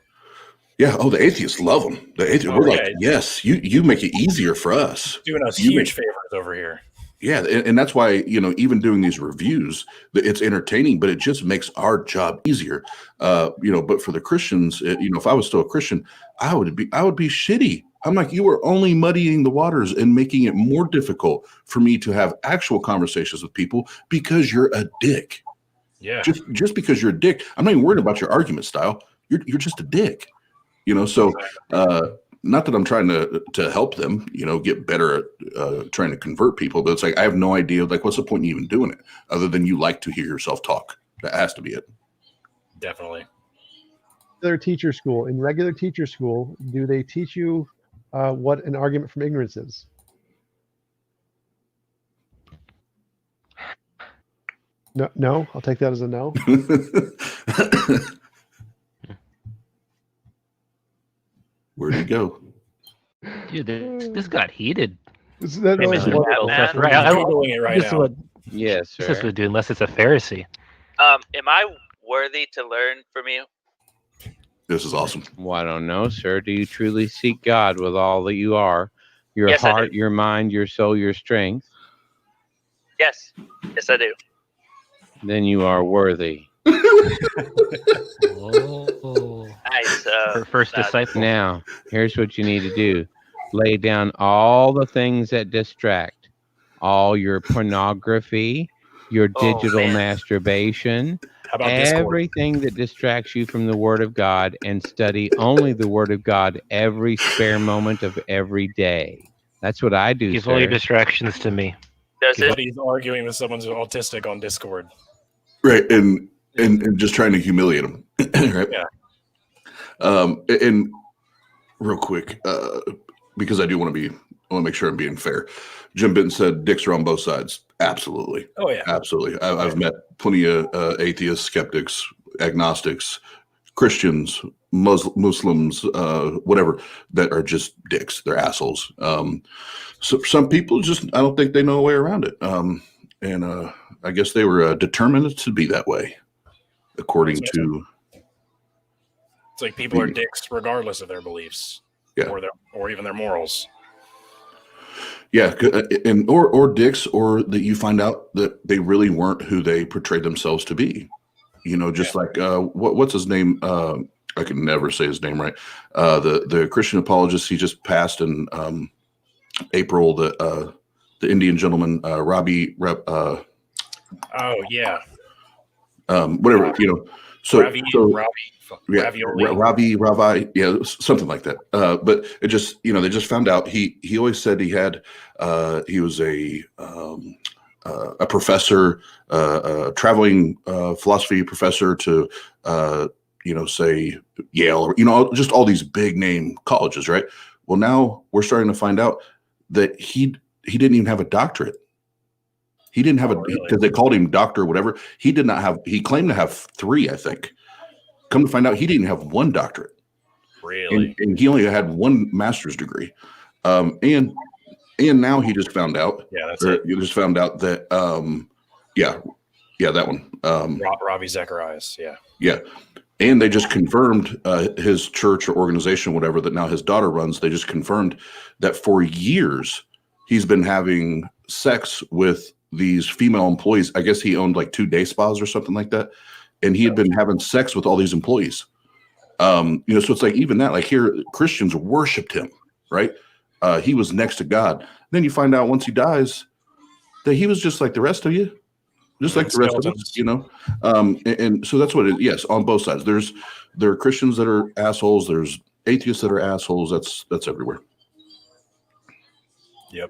yeah. Oh, the atheists love him. The atheists, we're like, yes, you make it easier for us. Doing us huge favors over here. Yeah, and that's why, even doing these reviews, it's entertaining, but it just makes our job easier. But for the Christians, if I was still a Christian, I would be shitty. I'm like, you are only muddying the waters and making it more difficult for me to have actual conversations with people because you're a dick. Yeah. Just because you're a dick, I'm not even worried about your argument style. You're just a dick. So not that I'm trying to help them, get better at trying to convert people, but it's like I have no idea, like, what's the point in even doing it other than you like to hear yourself talk? That has to be it. Definitely. Regular teacher school. In regular teacher school, do they teach you what an argument from ignorance is? No, I'll take that as a no. Where'd he go? Dude, this got heated. Is Hey, was Mr. wonderful. Batman. Right, I'm Googling it right this is now. what Yes, this is sir. what do unless it's a Pharisee. Am I worthy to learn from you? This is awesome. Well, I don't know, sir. Do you truly seek God with all that you are? Your Yes, I heart, do. your mind, your soul, your strength? Yes, I do. Then you are worthy. Oh. Nice. First disciple. Now, here's what you need to do. Lay down all the things that distract. All your pornography, your digital man. masturbation, How about Discord? everything that distracts you from the Word of God, and study only the Word of God every spare moment of every day. That's what I do, Give all your sir. distractions to me. Does it? But he's arguing with someone who's autistic on Discord. Right, and just trying to humiliate him. Right? Yeah. And real quick, because I want to make sure I'm being fair. Jim Benton said dicks are on both sides. Absolutely. Oh yeah. Absolutely. I've met plenty of atheists, skeptics, agnostics, Christians, Muslims, whatever, that are just dicks. They're assholes. So some people I don't think they know a way around it. And I guess they were determined to be that way, according to. It's like people are dicks regardless of their beliefs, Yeah. or even their morals. Yeah, and or dicks, or that you find out that they really weren't who they portrayed themselves to be. Just like what's his name? I can never say his name right. The Christian apologist, he just passed in April. The Indian gentleman, Robbie. Oh yeah. Whatever Ravi. Yeah, Ravi, yeah, something like that. But it just, they just found out he always said he was a professor, a traveling philosophy professor to, say Yale, or, just all these big name colleges, right? Well, now we're starting to find out that he didn't even have a doctorate. He didn't have really? because they called him doctor or whatever. He did not have. He claimed to have 3, I think. Come to find out, he didn't have 1 doctorate. Really? And he only had 1 master's degree. And now he just found out. Yeah, that's it. You just found out that that one. Ravi Zacharias. Yeah. Yeah. And they just confirmed his church or organization, whatever, that now his daughter runs. They just confirmed that for years he's been having sex with these female employees. I guess he owned like 2 day spas or something like that. And he had been having sex with all these employees. So it's like even that, like here, Christians worshiped him, right? He was next to God. Then you find out once he dies that he was just like the rest of you. Just like the rest of us, and so that's what it is. Yes, on both sides. There are Christians that are assholes. There's atheists that are assholes. That's everywhere. Yep.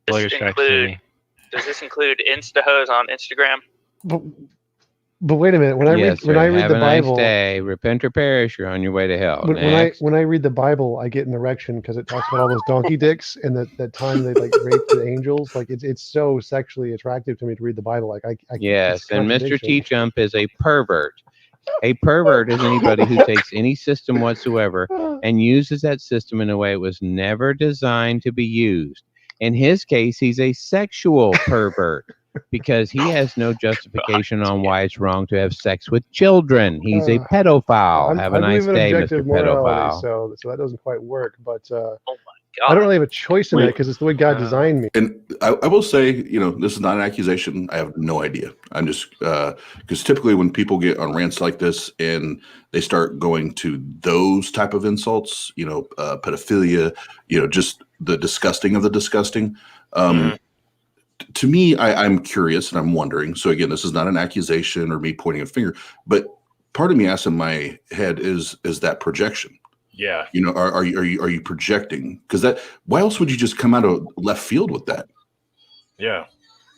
Does this include Instahos on Instagram? But wait a minute. When I read the Bible, nice day. Repent or perish. You're on your way to hell. When I read the Bible, I get an erection because it talks about all those donkey dicks and that time they like raped the angels. Like it's so sexually attractive to me to read the Bible. Like I yes, and Mr. TJump is a pervert. A pervert is anybody who takes any system whatsoever and uses that system in a way it was never designed to be used. In his case, he's a sexual pervert. Because he has no justification on why it's wrong to have sex with children. He's a pedophile. Have a nice day, Mr. Pedophile. So that doesn't quite work. But oh my God. I don't really have a choice in that because it's the way God designed me. And I will say, this is not an accusation. I have no idea. I'm just because typically when people get on rants like this and they start going to those type of insults, pedophilia, just the disgusting of the disgusting. To me, I'm curious and I'm wondering. So again, this is not an accusation or me pointing a finger, but part of me asks in my head is that projection? Yeah. Are you projecting? Because why else would you just come out of left field with that? Yeah,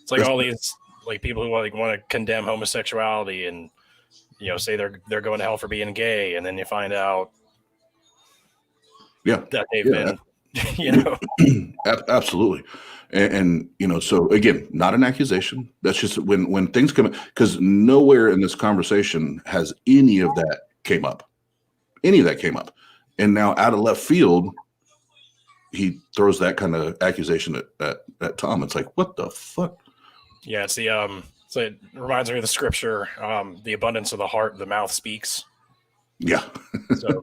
it's like all these like people who want to condemn homosexuality and say they're going to hell for being gay, and then you find out, that they've been, Absolutely. And so again, not an accusation. That's just when things come, because nowhere in this conversation has any of that came up. And now out of left field, he throws that kind of accusation at Tom. It's like, what the fuck? Yeah, it's the so it reminds me of the scripture, the abundance of the heart, the mouth speaks. Yeah. So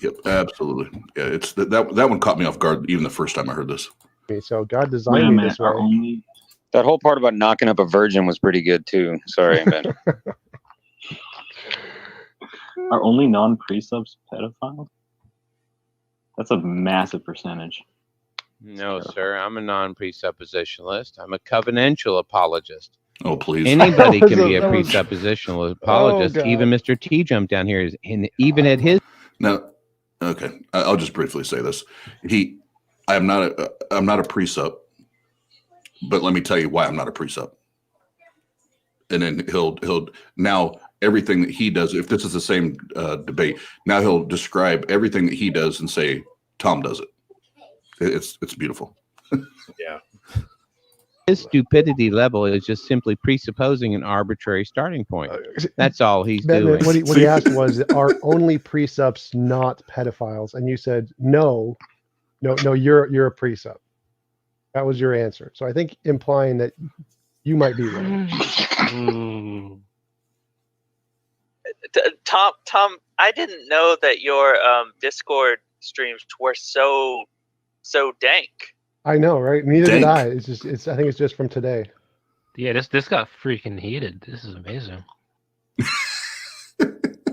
yep, absolutely. Yeah, it's that one caught me off guard even the first time I heard this. Okay, so God designed me this way. That whole part about knocking up a virgin was pretty good too. Sorry, Ben. Are only non-precepts pedophiles? That's a massive percentage. No, sir. I'm a non-presuppositionalist. I'm a covenantal apologist. Oh, please. Anybody can be a presuppositional apologist. Even Mr. TJump down here is, and even at his. Now, okay, I'll just briefly say this. I'm not a precept, but let me tell you why I'm not a precept. And then he'll now everything that he does. If this is the same debate, now he'll describe everything that he does and say Tom does it. It's beautiful. Yeah. His stupidity level is just simply presupposing an arbitrary starting point. That's all he's doing. What he asked was, are only precepts not pedophiles? And you said, no, you're a precept. That was your answer. So I think implying that you might be right. Tom, I didn't know that your Discord streams were so dank. I know, right? Neither did I. I think it's just from today. Yeah, this got freaking heated. This is amazing.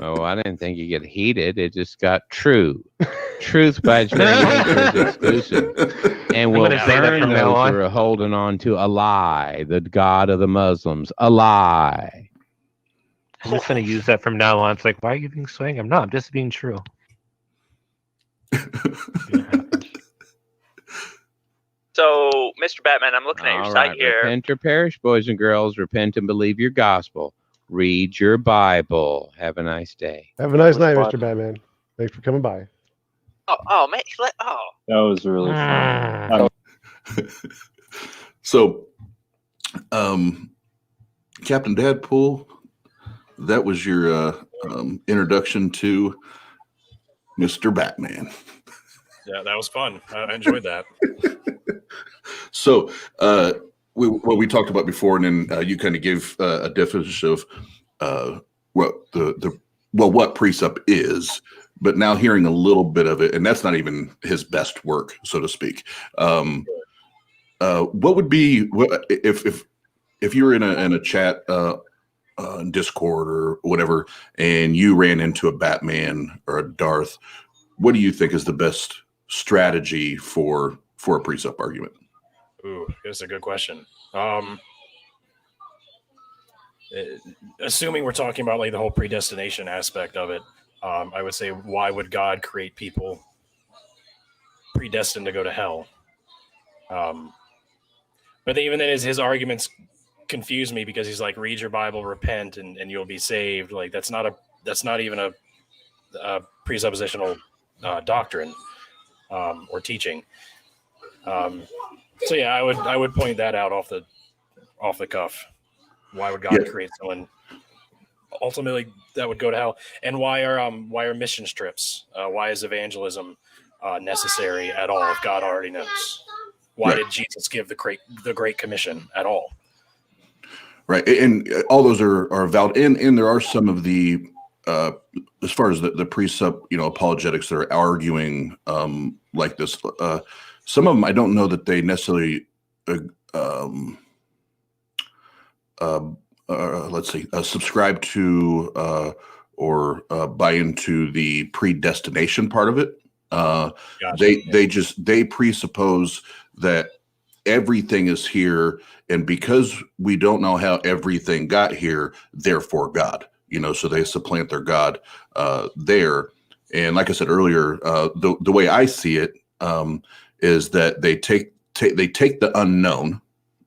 Oh, I didn't think you get heated. It just got true. Truth by its very nature is exclusive. And will burn those who are holding on to a lie, the God of the Muslims, a lie. I'm just going to use that from now on. It's like, why are you being swaying? I'm not. I'm just being true. So, Mr. Batman, I'm looking at your site here. Repent or perish, boys and girls. Repent and believe your gospel. Read your Bible. Have a nice day. Have a nice night, Mr. Batman. Thanks for coming by. Oh man, That was really fun. So, Captain Dadpool, that was your introduction to Mr. Batman. Yeah, that was fun. I enjoyed that. So, what we talked about before, and then you kind of gave a definition of what what precept is, but now hearing a little bit of it, and that's not even his best work, so to speak. What would be if you were in a chat, Discord or whatever, and you ran into a Batman or a Darth? What do you think is the best strategy for a precept argument? Ooh, that's a good question. Assuming we're talking about like the whole predestination aspect of it, I would say, why would God create people predestined to go to hell? But even then, his arguments confuse me, because he's like, read your Bible, repent, and you'll be saved. Like that's not even a presuppositional doctrine or teaching. So yeah, I would point that out off the cuff. Why would God create someone ultimately that would go to hell? And why are mission trips? Why is evangelism necessary at all if God already knows? Why did Jesus give the Great Commission at all? Right, and all those are valid, and there are some of the as far as the precept, apologetics that are arguing like this. Some of them, I don't know that they necessarily, let's see, subscribe to or buy into the predestination part of it. Gotcha. They presuppose that everything is here, and because we don't know how everything got here, therefore God. So they supplant their God there. And like I said earlier, the way I see it is that they take the unknown,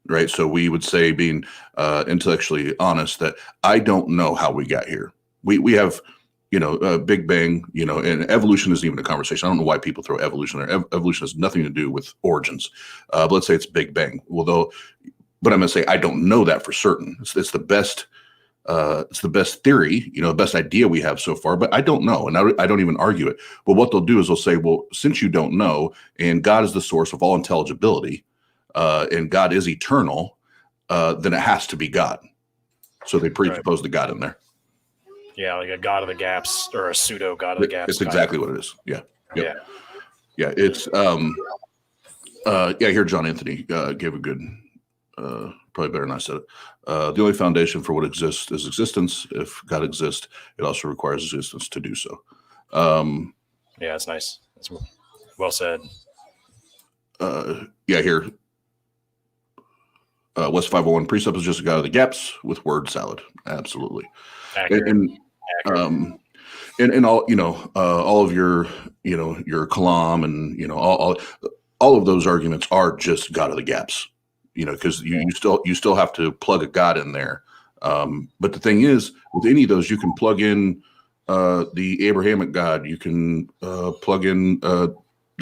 right? So we would say, being intellectually honest, that I don't know how we got here. We have, Big Bang, and evolution isn't even a conversation. I don't know why people throw evolution there. Evolution has nothing to do with origins. But let's say it's Big Bang. But I'm going to say I don't know that for certain. It's the best. It's the best theory, the best idea we have so far, but I don't know. And I don't even argue it. But what they'll do is they'll say, well, since you don't know, and God is the source of all intelligibility, and God is eternal, then it has to be God. So they presuppose the God in there. Yeah, like a God of the gaps, or a pseudo God of the gaps. It's exactly what it is. Yeah. Yep. Yeah. It's here John Anthony gave a good probably better than I said it. The only foundation for what exists is existence. If God exists, it also requires existence to do so. Yeah, that's nice. That's well said. Here. West 501 precept is just a God of the gaps with word salad. Absolutely. Accurate. And all, all of your, your Kalam and, all of those arguments are just God of the gaps. Because you still have to plug a God in there. But the thing is, with any of those, you can plug in the Abrahamic God. You can plug in the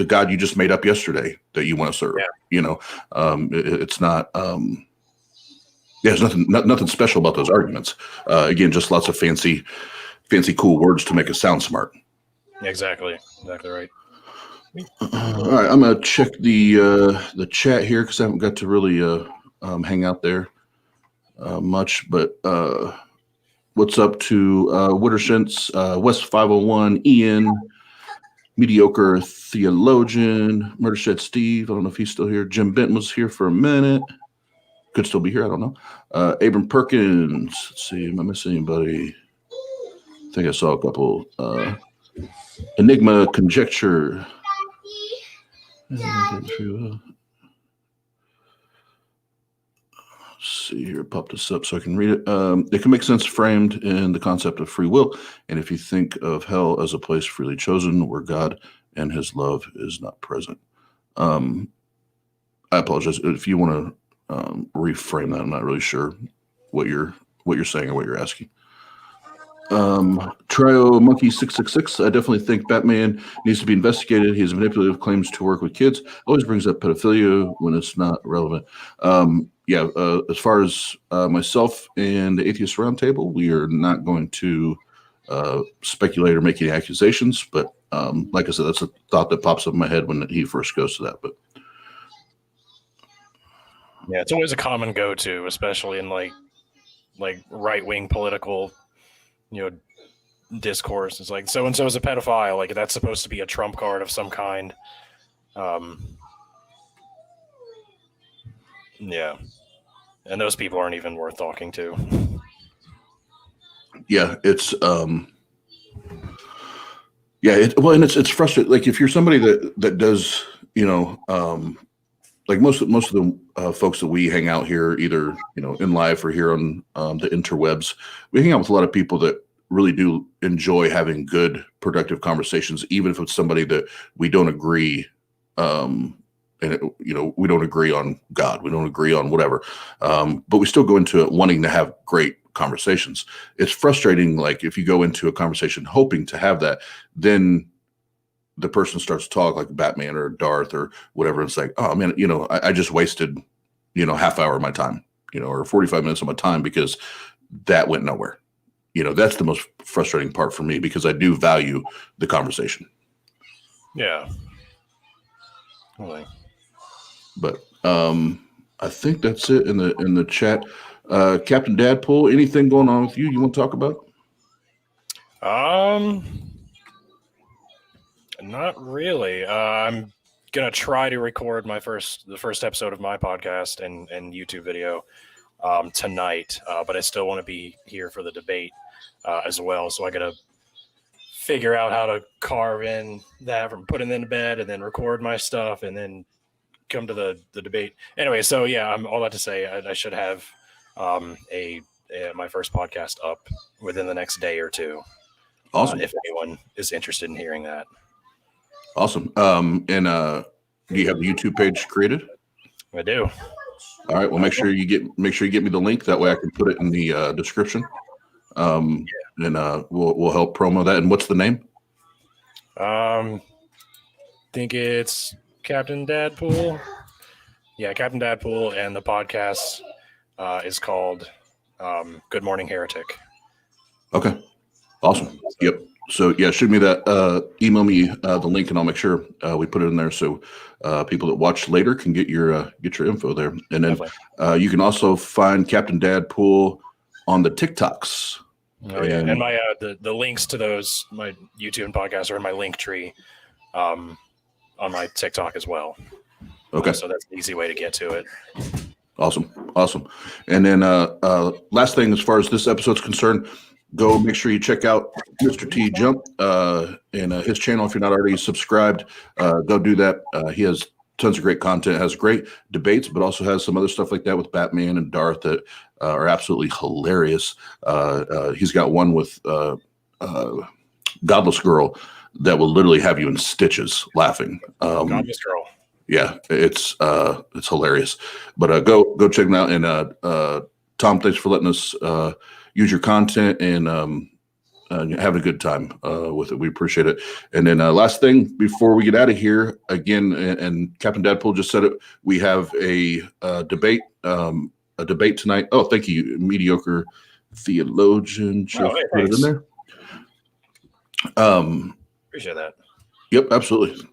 God you just made up yesterday that you want to serve. Yeah. It's not. There's nothing special about those arguments. Again, just lots of fancy, cool words to make us sound smart. Exactly right. All right, I'm gonna check the chat here because I haven't got to really hang out there much. But what's up to Wittershed, West 501, Ian, Mediocre Theologian, Murdershed Steve. I don't know if he's still here. Jim Benton was here for a minute. Could still be here. I don't know. Abram Perkins. Let's see. Am I missing anybody? I think I saw a couple. Enigma Conjecture. Let's see here, pop this up so I can read it. It can make sense framed in the concept of free will, and if you think of hell as a place freely chosen where God and his love is not present. I apologize if you want to reframe that. I'm not really sure what you're saying or what you're asking. Trio Monkey 666. I definitely think Batman needs to be investigated. His manipulative claims to work with kids always brings up pedophilia when it's not relevant. As far as myself and the Atheist Roundtable, we are not going to speculate or make any accusations. But like I said, that's a thought that pops up in my head when he first goes to that. But yeah, it's always a common go-to, especially in like right-wing political, discourse. It's like so and so is a pedophile. Like that's supposed to be a trump card of some kind. Yeah, and those people aren't even worth talking to. Yeah, it's and it's frustrating. Like if you're somebody that does, like most of the folks that we hang out here, either in live or here on the interwebs, we hang out with a lot of people that really do enjoy having good, productive conversations, even if it's somebody that we don't agree. We don't agree on God, we don't agree on whatever, but we still go into it wanting to have great conversations. It's frustrating, like if you go into a conversation hoping to have that, then the person starts to talk like Batman or Darth or whatever. It's like, oh man, I just wasted, half hour of my time, or 45 minutes of my time because that went nowhere. That's the most frustrating part for me because I do value the conversation. Yeah. Really. But I think that's it in the chat. Captain Dadpool, anything going on with you want to talk about? Not really. I'm gonna try to record the first episode of my podcast and YouTube video tonight, but I still want to be here for the debate as well. So I gotta figure out how to carve in that from putting it in bed and then record my stuff and then come to the debate. Anyway, so yeah, I'm all that to say I should have my first podcast up within the next day or two. Awesome. If anyone is interested in hearing that. Awesome. Do you have the YouTube page created? I do. All right. Well, make sure you get me the link. That way I can put it in the description. And we'll help promo that. And what's the name? Think it's Captain Dadpool. Yeah, Captain Dadpool, and the podcast is called Good Morning Heretic. Okay. Awesome. Yep. So yeah, shoot me that. Email me the link, and I'll make sure we put it in there so people that watch later can get your info there. And then you can also find Captain Dadpool on the TikToks. Oh, yeah. And my the links to those, my YouTube and podcast, are in my link tree on my TikTok as well. Okay. So that's an easy way to get to it. Awesome. And then last thing, as far as this episode's concerned, go make sure you check out Mr. TJump and his channel. If you're not already subscribed, go do that. He has tons of great content, has great debates, but also has some other stuff like that with Batman and Darth that are absolutely hilarious. He's got one with Godless Girl that will literally have you in stitches laughing. Godless Girl. Yeah, it's hilarious. But go check them out. And Tom, thanks for letting us use your content and having a good time with it. We appreciate it. And then last thing before we get out of here, again, and Captain Dadpool just said it, we have a debate tonight. Oh, thank you, Mediocre Theologian. Just put it in there. Appreciate that. Yep, absolutely.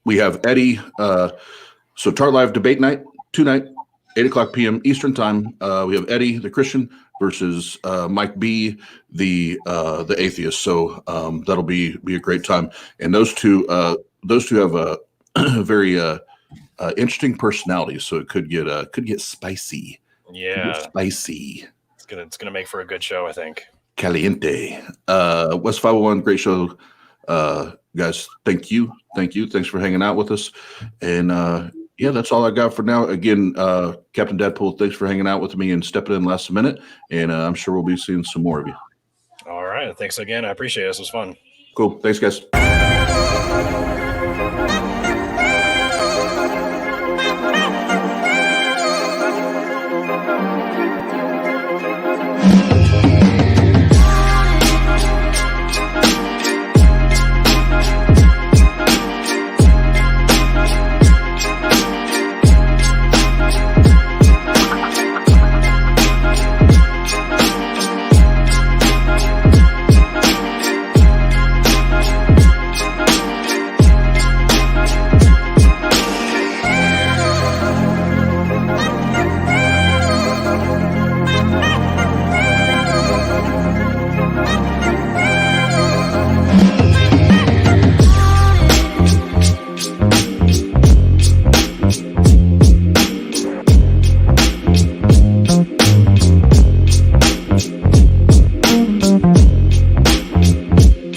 We have Eddie. So TART Live debate night tonight, 8:00 p.m. Eastern time. We have Eddie, the Christian, versus Mike B, the atheist. So that'll be a great time. And those two have a very interesting personalities. So it could get spicy. Yeah, spicy. It's gonna make for a good show, I think. Caliente. West 501, great show. Guys, thank you. Thanks for hanging out with us. And yeah, that's all I got for now. Again, Captain Dadpool, thanks for hanging out with me and stepping in last minute. And I'm sure we'll be seeing some more of you. All right. Thanks again. I appreciate it. This was fun. Cool. Thanks, guys.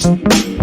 Peace.